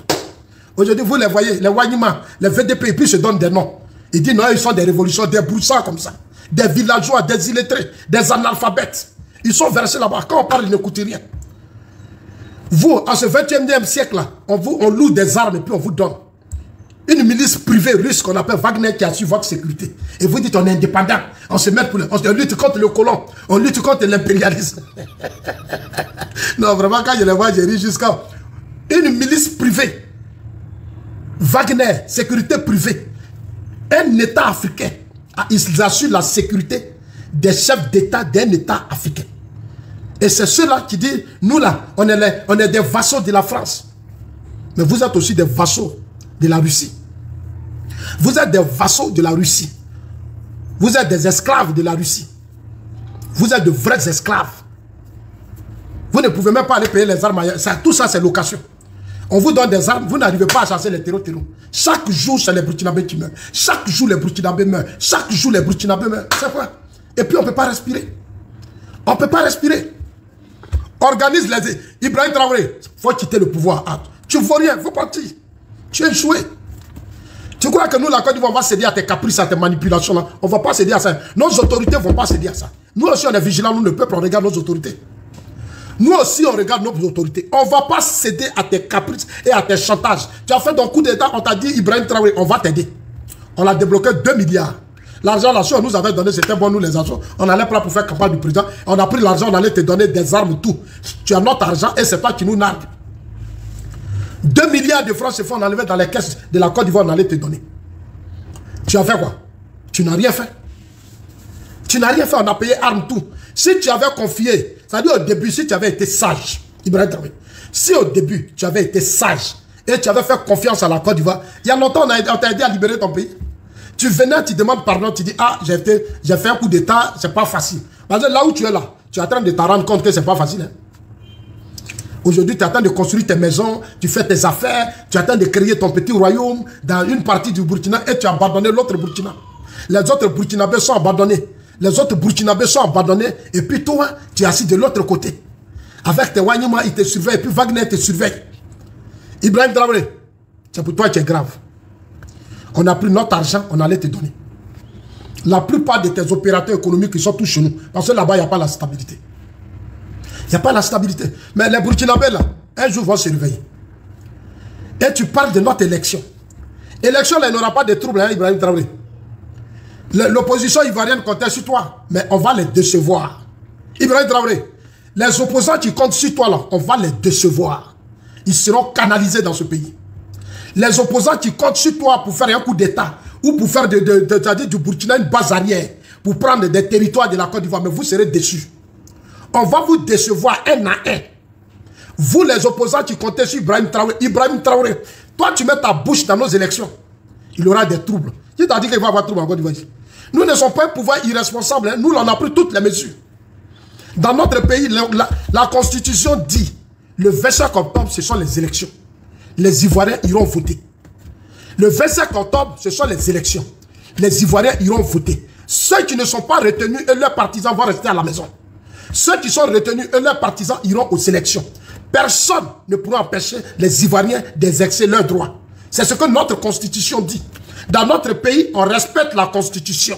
Aujourd'hui, vous les voyez, les Wanyima, les VDP, et puis ils se donnent des noms. Ils disent non, ils sont des révolutions, des broussards comme ça. Des villageois, des illettrés, des analphabètes. Ils sont versés là-bas. Quand on parle, ils n'écoutent rien. Vous, en ce 21e siècle-là, on loue des armes et puis on vous donne. Une milice privée russe qu'on appelle Wagner qui assure votre sécurité. Et vous dites on est indépendant. On se met on lutte contre le colon. On lutte contre l'impérialisme. Non, vraiment, quand je les vois, j'ai ri jusqu'à une milice privée. Wagner, sécurité privée. Un État africain. Ils assurent la sécurité des chefs d'État d'un État africain. Et c'est ceux-là qui disent, nous là, on est des vassaux de la France. Mais vous êtes aussi des vassaux de la Russie. Vous êtes des vassaux de la Russie. Vous êtes des esclaves de la Russie. Vous êtes de vrais esclaves. Vous ne pouvez même pas aller payer les armes ailleurs. Tout ça, c'est location. On vous donne des armes, vous n'arrivez pas à chasser les terreaux. Chaque jour, c'est les Burkinabés qui meurent. Chaque jour, les Burkinabés meurent. Chaque jour, les Burkinabés meurent. C'est quoi? Et puis, on ne peut pas respirer. On ne peut pas respirer. Organise les... Ibrahim Traoré, il faut quitter le pouvoir. Ah, tu ne vaux rien, il faut partir. Tu es échoué. Tu crois que nous, la Côte d'Ivoire, on va céder à tes caprices, à tes manipulations là? On ne va pas céder à ça. Nos autorités ne vont pas céder à ça. Nous aussi, on est vigilants, nous, le peuple, on regarde nos autorités. Nous aussi, on regarde nos autorités. On ne va pas céder à tes caprices et à tes chantages. Tu as fait ton coup d'État, on t'a dit, Ibrahim Traoré, on va t'aider. On a débloqué 2 milliards. L'argent, là, si on nous avait donné, c'était bon, nous, les argents. On allait pas pour faire campagne du président. On a pris l'argent, on allait te donner des armes, tout. Tu as notre argent et c'est toi qui nous nargue. 2 milliards de francs CFA, on enlevait dans les caisses de la Côte d'Ivoire, on allait te donner. Tu as fait quoi? Tu n'as rien fait. Tu n'as rien fait, on a payé armes, tout. Si tu avais confié, c'est-à-dire au début, si tu avais été sage, Ibrahim Traoré, si au début, tu avais été sage et tu avais fait confiance à la Côte d'Ivoire, il y a longtemps, on t'a aidé à libérer ton pays. Tu venais, tu demandes pardon, tu dis, ah, j'ai fait un coup d'État, c'est pas facile. Parce que là où tu es là, tu es en train de te rendre compte que c'est pas facile. Hein? Aujourd'hui, tu es en train de construire tes maisons, tu fais tes affaires, tu es en train de créer ton petit royaume dans une partie du Burkina et tu as abandonné l'autre Burkina. Les autres Burkinabés sont abandonnés. Les autres Burkinabés sont abandonnés et puis toi, tu es assis de l'autre côté. Avec tes Wanyima, ils te surveillent et puis Wagner te surveille. Ibrahim Traoré, c'est pour toi qui est grave. On a pris notre argent, on allait te donner. La plupart de tes opérateurs économiques, ils sont tous chez nous. Parce que là-bas, il n'y a pas la stabilité. Il n'y a pas la stabilité. Mais les Burkinabés, là, un jour vont se réveiller. Et tu parles de notre élection. Élection, là, il n'y aura pas de trouble, hein, Ibrahim Traoré. L'opposition ivoirienne comptait sur toi. Mais on va les décevoir. Ibrahim Traoré, les opposants qui comptent sur toi, là, on va les décevoir. Ils seront canalisés dans ce pays. Les opposants qui comptent sur toi pour faire un coup d'État ou pour faire du Burkina une base arrière, pour prendre des territoires de la Côte d'Ivoire, mais vous serez déçus. On va vous décevoir un à un. Vous, les opposants qui comptez sur Ibrahim Traoré, toi, tu mets ta bouche dans nos élections. Il y aura des troubles. Qui t'a dit qu'il va y avoir des troubles en Côte d'Ivoire? Nous ne sommes pas un pouvoir irresponsable. Hein. Nous, on a pris toutes les mesures. Dans notre pays, la Constitution dit le 25 octobre, ce sont les élections. Les Ivoiriens iront voter. Le 25 octobre, ce sont les élections. Les Ivoiriens iront voter. Ceux qui ne sont pas retenus et leurs partisans vont rester à la maison. Ceux qui sont retenus et leurs partisans iront aux élections. Personne ne pourra empêcher les Ivoiriens d'exercer leurs droits. C'est ce que notre Constitution dit. Dans notre pays, on respecte la Constitution.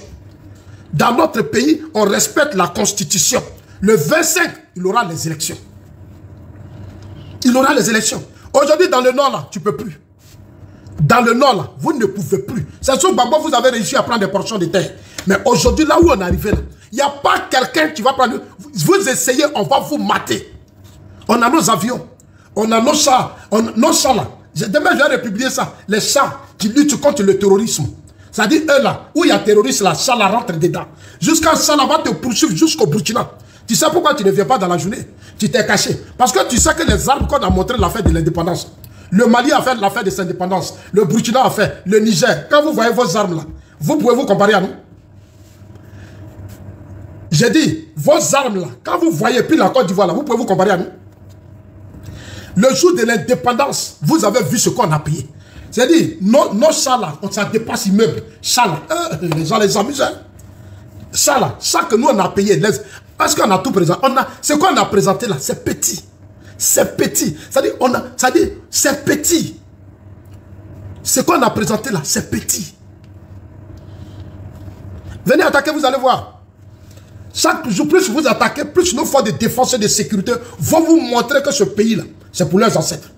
Dans notre pays, on respecte la Constitution. Le 25, il y aura les élections. Il y aura les élections. Aujourd'hui, dans le nord, là, tu ne peux plus. Dans le nord, là, vous ne pouvez plus. C'est sûr, Bambo, vous avez réussi à prendre des portions de terre. Mais aujourd'hui, là où on est arrivé, il n'y a pas quelqu'un qui va prendre... Vous essayez, on va vous mater. On a nos avions, on a nos chars, nos chars là. Demain, je vais republier ça. Les chars qui luttent contre le terrorisme. C'est-à-dire, eux là, où il y a terroriste là, ça la rentre dedans. Jusqu'à ça là va te poursuivre jusqu'au Burkina. Tu sais pourquoi tu ne viens pas dans la journée? Tu t'es caché. Parce que tu sais que les armes qu'on a montré la fête de l'indépendance. Le Mali a fait la fête de son indépendance. Le Burkina a fait. Le Niger. Quand vous voyez vos armes là, vous pouvez vous comparer à nous? J'ai dit, vos armes là, quand vous voyez puis la Côte d'Ivoire là, vous pouvez vous comparer à nous? Le jour de l'indépendance, vous avez vu ce qu'on a payé. C'est-à-dire, nos chats là, ça dépasse immeuble. Chats là, les gens les amusent. Ça là, ça que nous on a payé. Parce qu'on a tout présenté. Ce qu'on a présenté là, c'est petit. C'est petit. C'est-à-dire, c'est petit. Ce qu'on a présenté là, c'est petit. Venez attaquer, vous allez voir. Chaque jour, plus vous attaquez, plus nos forces de défense et de sécurité vont vous montrer que ce pays-là, c'est pour leurs ancêtres.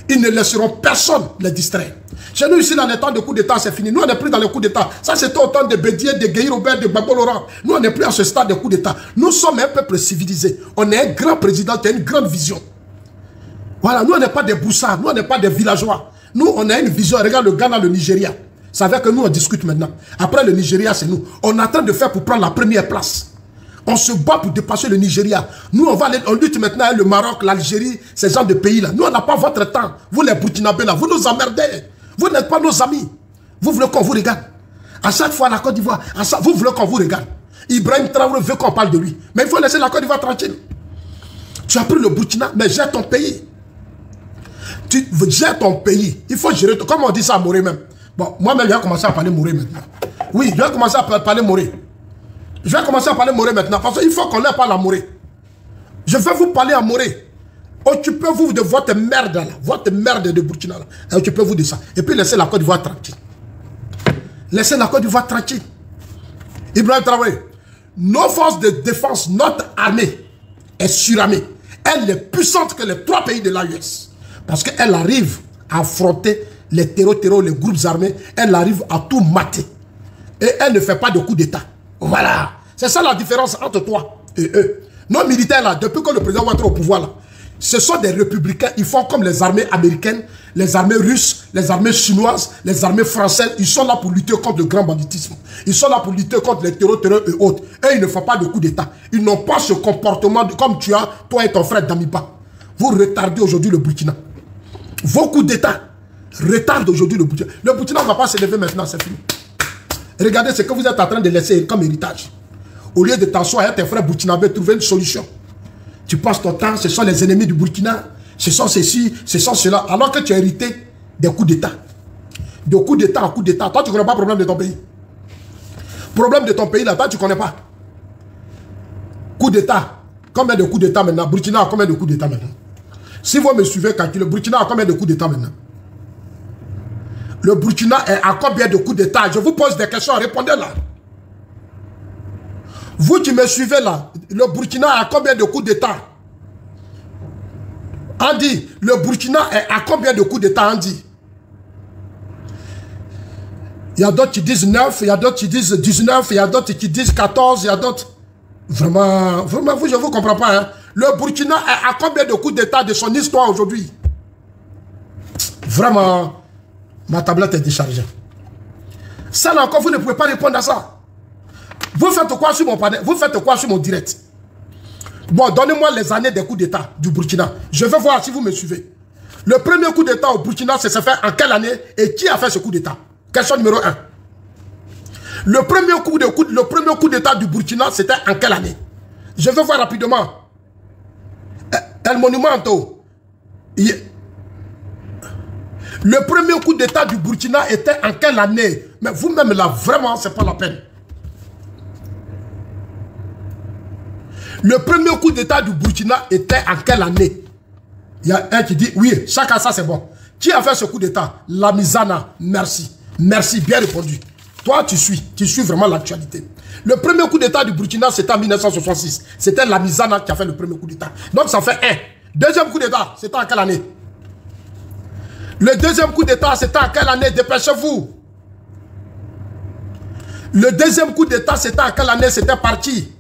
Ils ne laisseront personne les distraire. Chez nous, ici, dans les temps de coup d'État, c'est fini. Nous, on n'est plus dans les coups d'État. Ça, c'était au temps de Bédier, de Guéhi Robert, de Babo Laurent. Nous, on n'est plus à ce stade de coup d'État. Nous sommes un peuple civilisé. On est un grand président qui a une grande vision. Voilà, nous, on n'est pas des boussards. Nous, on n'est pas des villageois. Nous, on a une vision. Regarde le Ghana, le Nigeria. Ça veut que nous, on discute maintenant. Après, le Nigeria, c'est nous. On est en train de faire pour prendre la première place. On se bat pour dépasser le Nigeria. Nous, on lutte maintenant avec le Maroc, l'Algérie, ces gens de pays-là. Nous, on n'a pas votre temps. Vous, les Burkinabés, là, vous nous emmerdez. Vous n'êtes pas nos amis. Vous voulez qu'on vous regarde. À chaque fois, la Côte d'Ivoire, vous voulez qu'on vous regarde. Ibrahim Traoré veut qu'on parle de lui. Mais il faut laisser la Côte d'Ivoire tranquille. Tu as pris le Burkina, mais gère ton pays. Tu gères ton pays. Il faut gérer. Comme on dit ça à Moré même. Bon, moi-même, je vais commencer à parler Moré maintenant. Oui, je vais commencer à parler Moré. Je vais commencer à parler Moré maintenant. Parce qu'il faut qu'on n'ait pas la Moré. Je vais vous parler à Moré. Occupez-vous de votre merde là. Votre merde de Burkina là. Et occupez-vous de ça. Et puis laissez la Côte d'Ivoire tranquille. Laissez la Côte d'Ivoire tranquille. Ibrahim Traoré. Nos forces de défense, notre armée est suramée. Elle est puissante que les 3 pays de l'AES. Parce qu'elle arrive à affronter les terreaux, les groupes armés. Elle arrive à tout mater. Et elle ne fait pas de coup d'État. Voilà. C'est ça la différence entre toi et eux. Nos militaires là, depuis que le président va être au pouvoir là, ce sont des républicains. Ils font comme les armées américaines, les armées russes, les armées chinoises, les armées françaises. Ils sont là pour lutter contre le grand banditisme. Ils sont là pour lutter contre les terreurs et autres. Et ils ne font pas de coup d'État. Ils n'ont pas ce comportement comme tu as, toi et ton frère Damiba. Vous retardez aujourd'hui le Burkina. Vos coups d'État retardent aujourd'hui le Burkina. Le Burkina ne va pas se lever maintenant, c'est fini. Regardez ce que vous êtes en train de laisser comme héritage. Au lieu de t'asseoir avec tes frères burkinabés, trouver une solution. Tu passes ton temps, ce sont les ennemis du Burkina, ce sont ceci, ce sont cela, alors que tu as hérité des coups d'État. De coup d'État en coup d'État. Toi, tu ne connais pas le problème de ton pays. Problème de ton pays, là, toi, tu ne connais pas. Coup d'État. Combien de coups d'État maintenant? Burkina a combien de coups d'État maintenant? Si vous me suivez, calculez, Burkina a combien de coups d'État maintenant? Le Burkina est à combien de coups d'État? Je vous pose des questions, répondez là. Vous qui me suivez là, le Burkina a combien de coups d'État? Andy, le Burkina est à combien de coups d'État, Andy? Il y a d'autres qui disent 9, il y a d'autres qui disent 19, il y a d'autres qui disent 14, il y a d'autres... Vraiment, vous, je ne vous comprends pas. Hein? Le Burkina est à combien de coups d'État de son histoire aujourd'hui? Vraiment, ma tablette est déchargée. Ça là encore, vous ne pouvez pas répondre à ça. Vous faites quoi sur mon panel? Vous faites quoi sur mon direct? Bon, donnez-moi les années des coups d'État du Burkina. Je vais voir si vous me suivez. Le premier coup d'État au Burkina, c'est fait en quelle année? Et qui a fait ce coup d'État? Question numéro 1. Le premier coup d'État du Burkina, c'était en quelle année? Je vais voir rapidement. El Monumento. Le premier coup d'État du Burkina était en quelle année? Mais vous-même là, vraiment, c'est pas la peine. Le premier coup d'État du Burkina était en quelle année? Il y a un qui dit, oui, chacun ça c'est bon. Qui a fait ce coup d'État? Lamizana, merci. Merci, bien répondu. Toi, tu suis vraiment l'actualité. Le premier coup d'État du Burkina, c'était en 1966. C'était Lamizana qui a fait le premier coup d'État. Donc ça fait 1. Deuxième coup d'État, c'était en quelle année? Le deuxième coup d'État, c'était en quelle année? Dépêchez-vous. Le deuxième coup d'État, c'était à quelle année? C'était parti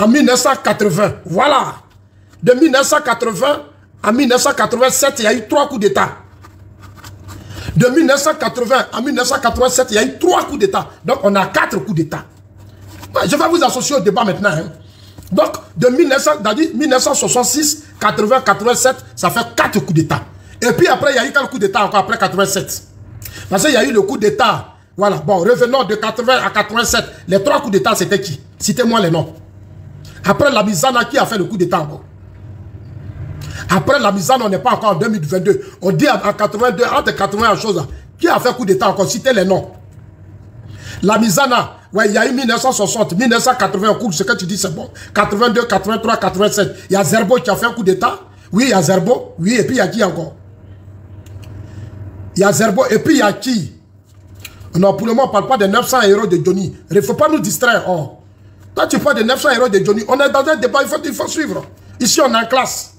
en 1980. Voilà. De 1980 à 1987, il y a eu 3 coups d'État. De 1980 à 1987, il y a eu 3 coups d'État. Donc, on a 4 coups d'État. Je vais vous associer au débat maintenant. Hein. Donc, de 1966, 80, 87, ça fait 4 coups d'État. Et puis après, il y a eu quel coup d'État encore après 87? Parce qu'il y a eu le coup d'État. Voilà. Bon, revenons de 80 à 87. Les 3 coups d'État, c'était qui? Citez-moi les noms. Après la Mizana, qui a fait le coup d'État encore? Après la Mizana, on n'est pas encore en 2022. On dit en 82, entre 80 et chose. Qui a fait coup d'État encore? Citez les noms. La Mizana, ouais, il y a eu 1960, 1980 au cours, ce que tu dis c'est bon. 82, 83, 87. Il y a Zerbo qui a fait un coup d'État. Oui, il y a Zerbo. Oui, et puis il y a qui encore? Il y a Zerbo, et puis il y a qui? Non, pour le moment, on ne parle pas des 900 euros de Johnny. Il ne faut pas nous distraire. Oh. Quand tu parles des 900 euros de Johnny, on est dans un débat, il faut suivre. Ici, on est en classe.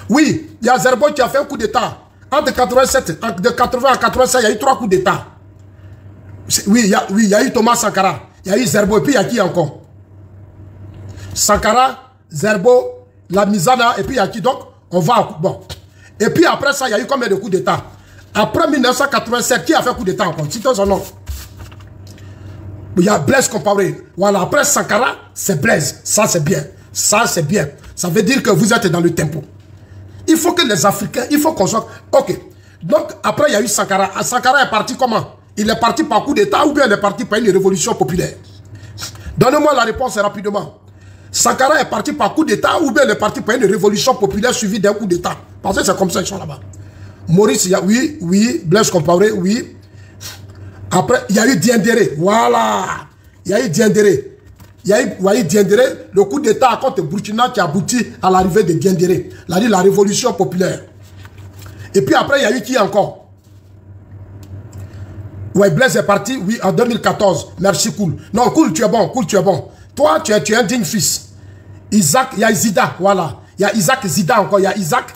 Oui, il y a Zerbo qui a fait un coup d'État. Entre 87, de 80 à 87, il y a eu 3 coups d'État. Oui, il y a eu Thomas Sankara. Il y a eu Zerbo, et puis il y a qui encore? Sankara, Zerbo, la Mizana, et puis il y a qui? Donc, on va... Bon. Et puis après ça, il y a eu combien de coups d'État? Après 1987, qui a fait coup d'État encore? Citons son nom. Il y a Blaise Compaoré. Voilà, après Sankara, c'est Blaise. Ça, c'est bien. Ça, c'est bien. Ça veut dire que vous êtes dans le tempo. Il faut que les Africains, il faut qu'on soit... Ok. Donc, après, il y a eu Sankara. Sankara est parti comment? Il est parti par coup d'État ou bien il est parti par une révolution populaire? Donnez-moi la réponse rapidement. Sankara est parti par coup d'État ou bien il est parti par une révolution populaire suivie d'un coup d'État? Parce que c'est comme ça, ils sont là-bas. Maurice, il y a, oui, Blaise Compaoré, oui. Après, il y a eu Diendéré, voilà. Il y a eu Diendéré. Il y a eu Diendéré, le coup d'État contre Burkina qui a abouti à l'arrivée de Diendéré. La révolution populaire. Et puis après, il y a eu qui encore? Ouais, Blaise est parti, oui, en 2014. Merci, Cool. Non, Cool, tu es bon, Cool, tu es bon. Toi, tu es un digne fils. Isaac, il y a Zida, voilà. Il y a Isaac Zida encore, il y a Isaac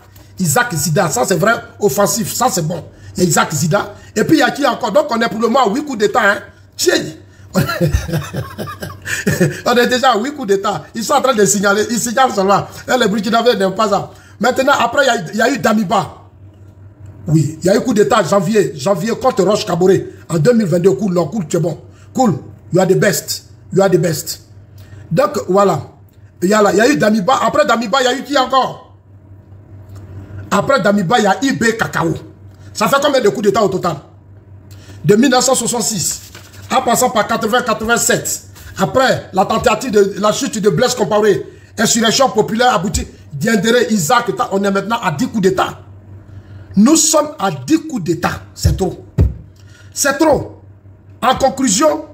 Zida, ça c'est vrai, offensif, ça c'est bon. Il y a Isaac Zida. Et puis il y a qui encore? Donc on est pour le moment à 8 coups d'État. Hein? Tiens. On est déjà à 8 coups d'État. Ils sont en train de signaler. Ils signalent seulement. Et les Burkinabés n'aiment pas ça. Maintenant, après, il y a eu Damiba. Oui, il y a eu coup d'État janvier contre Roch Kaboré. En 2022, Cool, non, Cool, tu es bon. Cool, you are the best. You are the best. Donc, voilà. Il y a eu Damiba. Après Damiba, il y a eu qui encore? Après Damiba, il y a IB Cacao. Ça fait combien de coups d'État au total? De 1966, en passant par 80-87. Après la tentative de la chute de Blaise Compaoré, insurrection populaire aboutie, Diendéré, Isaac, on est maintenant à 10 coups d'État. Nous sommes à 10 coups d'État. C'est trop. C'est trop. En conclusion,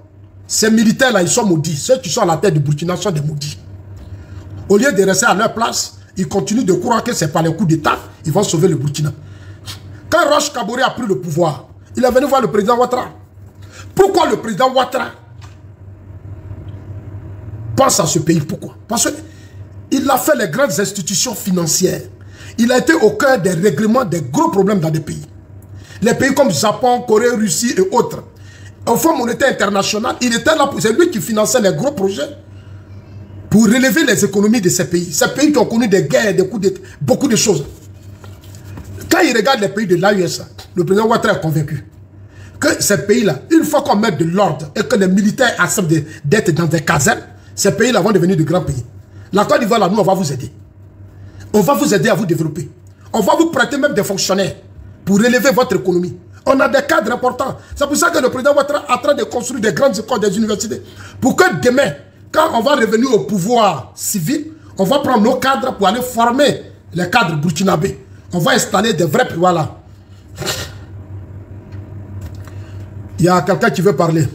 ces militaires-là, ils sont maudits. Ceux qui sont à la tête du Burkina sont des maudits. Au lieu de rester à leur place, ils continuent de croire que c'est par les coups d'État ils vont sauver le Burkina. Quand Roch Kaboré a pris le pouvoir, il est venu voir le président Ouattara. Pourquoi le président Ouattara pense à ce pays? Pourquoi? Parce qu'il a fait les grandes institutions financières. Il a été au cœur des règlements des gros problèmes dans des pays. Les pays comme Japon, Corée, Russie et autres. Au Fonds monétaire international, il était là pour... C'est lui qui finançait les gros projets pour relever les économies de ces pays. Ces pays qui ont connu des guerres, des coups d'État, beaucoup de choses. Quand il regarde les pays de l'AES, le président Ouattara est convaincu que ces pays-là, une fois qu'on met de l'ordre et que les militaires acceptent d'être dans des casernes, ces pays-là vont devenir de grands pays. La Côte d'Ivoire, là, nous, on va vous aider. On va vous aider à vous développer. On va vous prêter même des fonctionnaires pour relever votre économie. On a des cadres importants. C'est pour ça que le président Ouattara est en train de construire des grandes écoles, des universités. Pour que demain, quand on va revenir au pouvoir civil, on va prendre nos cadres pour aller former les cadres burkinabés. On va installer des vrais... Voilà. Il y a quelqu'un qui veut parler.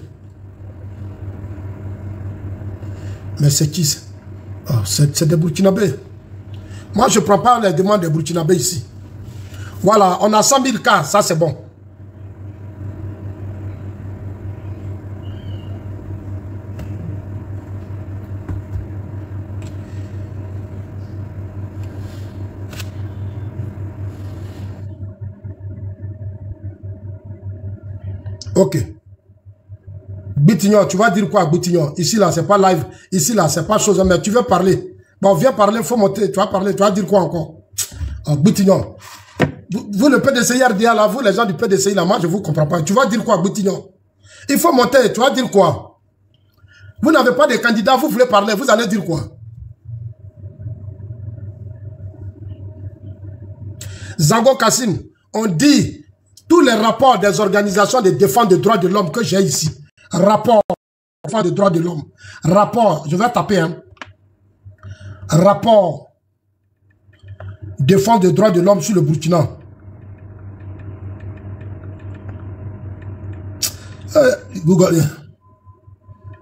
Mais c'est qui? Oh, c'est des Burkinabés. Moi, je ne prends pas les demandes des Burkinabés ici. Voilà, on a 100 000 cas, ça c'est bon. Ok. Boutignon, tu vas dire quoi, Boutignon? Ici, là, c'est pas live. Ici, là, c'est pas chose, mais tu veux parler. Bon, viens parler, il faut monter. Tu vas parler, tu vas dire quoi encore? Oh, Boutignon. Vous, le PDCI RDA, là, vous, les gens du PDCI, là, moi, je vous comprends pas. Tu vas dire quoi, Boutignon? Il faut monter, tu vas dire quoi? Vous n'avez pas de candidat, vous voulez parler, vous allez dire quoi? Zango Kassim, on dit tous les rapports des organisations de défense des droits de l'homme que j'ai ici. Rapport des droits de l'homme. Rapport, je vais taper, hein. Rapport défense des droits de l'homme sur le Burkina. Google.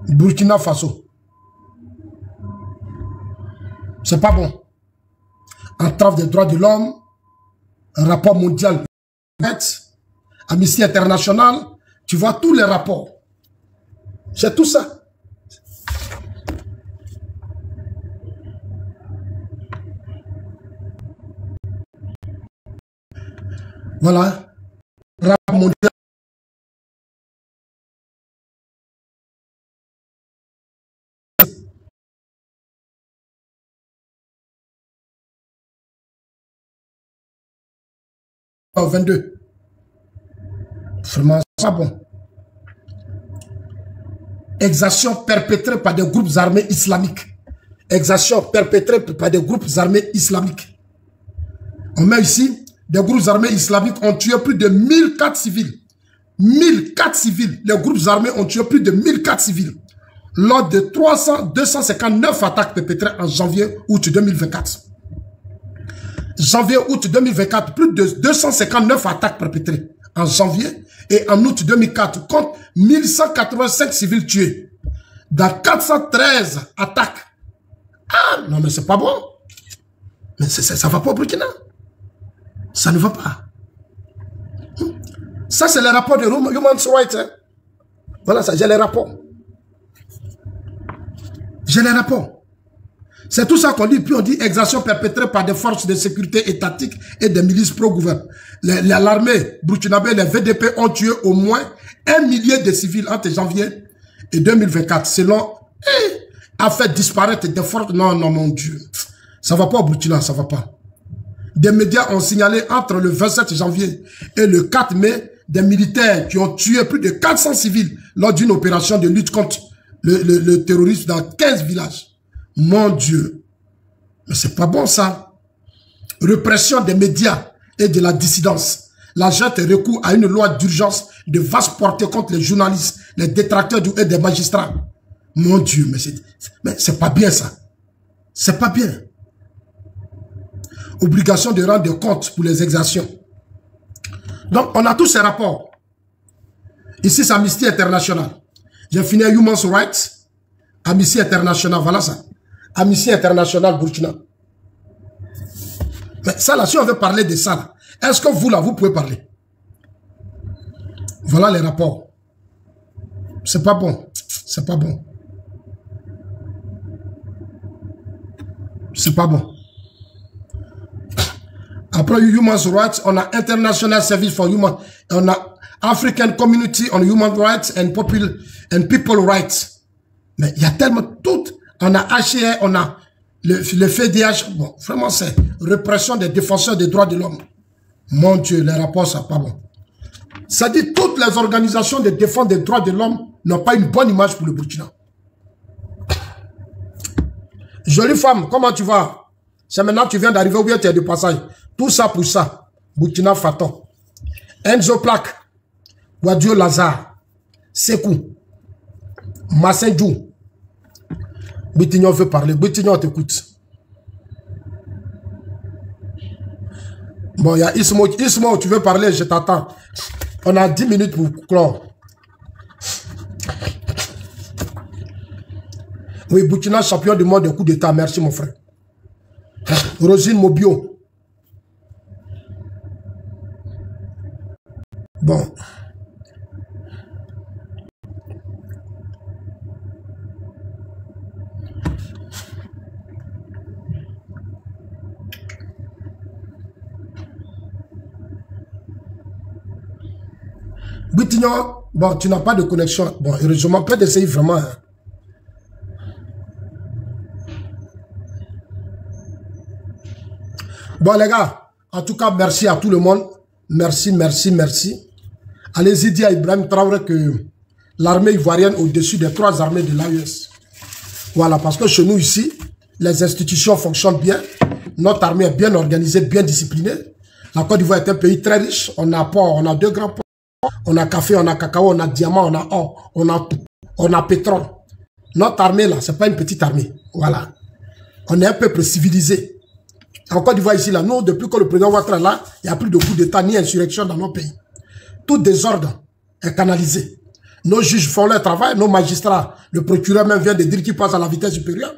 Burkina Faso. C'est pas bon. Entrave des droits de l'homme. Rapport mondial. Amnesty International. Tu vois tous les rapports. C'est tout ça. Voilà. Rapport mondial. Oh, 22. Vraiment, c'est pas bon. Exactions perpétrées par des groupes armés islamiques. Exactions perpétrées par des groupes armés islamiques. On met ici, des groupes armés islamiques ont tué plus de 1004 civils. 1004 civils. Les groupes armés ont tué plus de 1004 civils. Lors de 259 attaques perpétrées en janvier-août 2024. Janvier-août 2024, plus de 259 attaques perpétrées en janvier et en août 2004, contre 1185 civils tués dans 413 attaques. Ah, non mais c'est pas bon. Mais ça va pas au Burkina. Ça ne va pas. Ça c'est le rapport de Human Rights. Hein. Voilà ça, j'ai les rapports. J'ai les rapports. C'est tout ça qu'on dit, puis on dit exactions perpétrées par des forces de sécurité étatiques et des milices pro-gouvernement. L'armée burkinabé, les VDP ont tué au moins 1 millier de civils entre janvier et 2024, selon a fait disparaître des forces. Non, non, mon Dieu. Ça va pas au Burkina, ça va pas. Des médias ont signalé entre le 27 janvier et le 4 mai des militaires qui ont tué plus de 400 civils lors d'une opération de lutte contre le terrorisme dans 15 villages. Mon Dieu, mais c'est pas bon ça. Répression des médias et de la dissidence. La junte recourt à une loi d'urgence de vaste portée contre les journalistes, les détracteurs et des magistrats. Mon Dieu, mais c'est pas bien ça. C'est pas bien. Obligation de rendre des comptes pour les exactions. Donc, on a tous ces rapports. Ici, c'est Amnesty International. J'ai fini Human Rights. Amnesty International, voilà ça. Amnesty International Burkina. Mais ça là, si on veut parler de ça, est-ce que vous là, vous pouvez parler? Voilà les rapports. C'est pas bon. C'est pas bon. C'est pas bon. Après Human Rights, on a International Service for Human, on a African Community on Human Rights and People Rights. Mais il y a tellement toutes. On a HCR, on a le FDH. Bon, vraiment, c'est répression des défenseurs des droits de l'homme. Mon Dieu, les rapports, ça pas bon. Ça dit toutes les organisations de défense des droits de l'homme n'ont pas une bonne image pour le Burkina. Jolie femme, comment tu vas? C'est maintenant que tu viens d'arriver ou bien tu es de passage. Tout ça pour ça. Burkina Faso. Enzo Plaque. Guadio Lazare. Sekou. Massenjou. Boutignon veut parler. Boutignon t'écoute. Bon, il y a Ismo. Ismo, tu veux parler, je t'attends. On a 10 minutes pour clore. Oui, Burkina, champion du monde de coup d'état. Merci, mon frère. Rosine Mobio. Bon. Boutignon, bon, tu n'as pas de connexion. Bon, heureusement, peut essayer vraiment. Hein. Bon, les gars, en tout cas, merci à tout le monde. Merci, merci, merci. Allez-y dire à Ibrahim Traoré que l'armée ivoirienne au-dessus des 3 armées de l'AES. Voilà, parce que chez nous ici, les institutions fonctionnent bien. Notre armée est bien organisée, bien disciplinée. La Côte d'Ivoire est un pays très riche. On a port, on a 2 grands ports. On a café, on a cacao, on a diamant, on a or, on a pétrole. Notre armée là, c'est pas une petite armée. Voilà. On est un peuple civilisé. En Côte d'Ivoire ici, là, nous, depuis que le président Ouattara est là, il n'y a plus de coup d'État ni insurrection dans nos pays. Tout désordre est canalisé. Nos juges font leur travail, nos magistrats, le procureur même vient de dire qu'ils passent à la vitesse supérieure.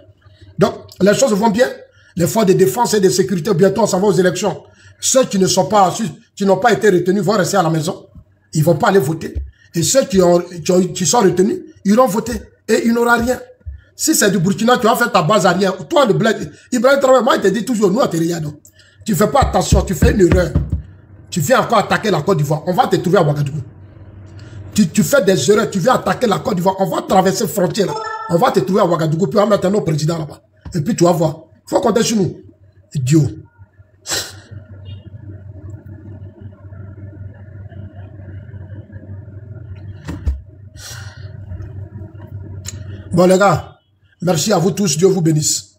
Donc, les choses vont bien. Les forces de défense et de sécurité, bientôt on s'en va aux élections. Ceux qui ne sont pas, qui n'ont pas été retenus vont rester à la maison. Ils ne vont pas aller voter. Et ceux qui sont retenus, ils iront voter. Et il n'aura rien. Si c'est du Burkina, tu vas faire ta base arrière. Toi, le bled, Ibrahim Traoré, moi, il te dit toujours, nous, à Terriado. Tu ne fais pas attention, tu fais une erreur. Tu viens encore attaquer la Côte d'Ivoire. On va te trouver à Ouagadougou. Tu fais des erreurs, tu viens attaquer la Côte d'Ivoire. On va traverser la frontière. Là. On va te trouver à Ouagadougou, puis on va mettre un autre président là-bas. Et puis tu vas voir. Il faut compter sur nous. Idiot. Bon les gars, merci à vous tous, Dieu vous bénisse.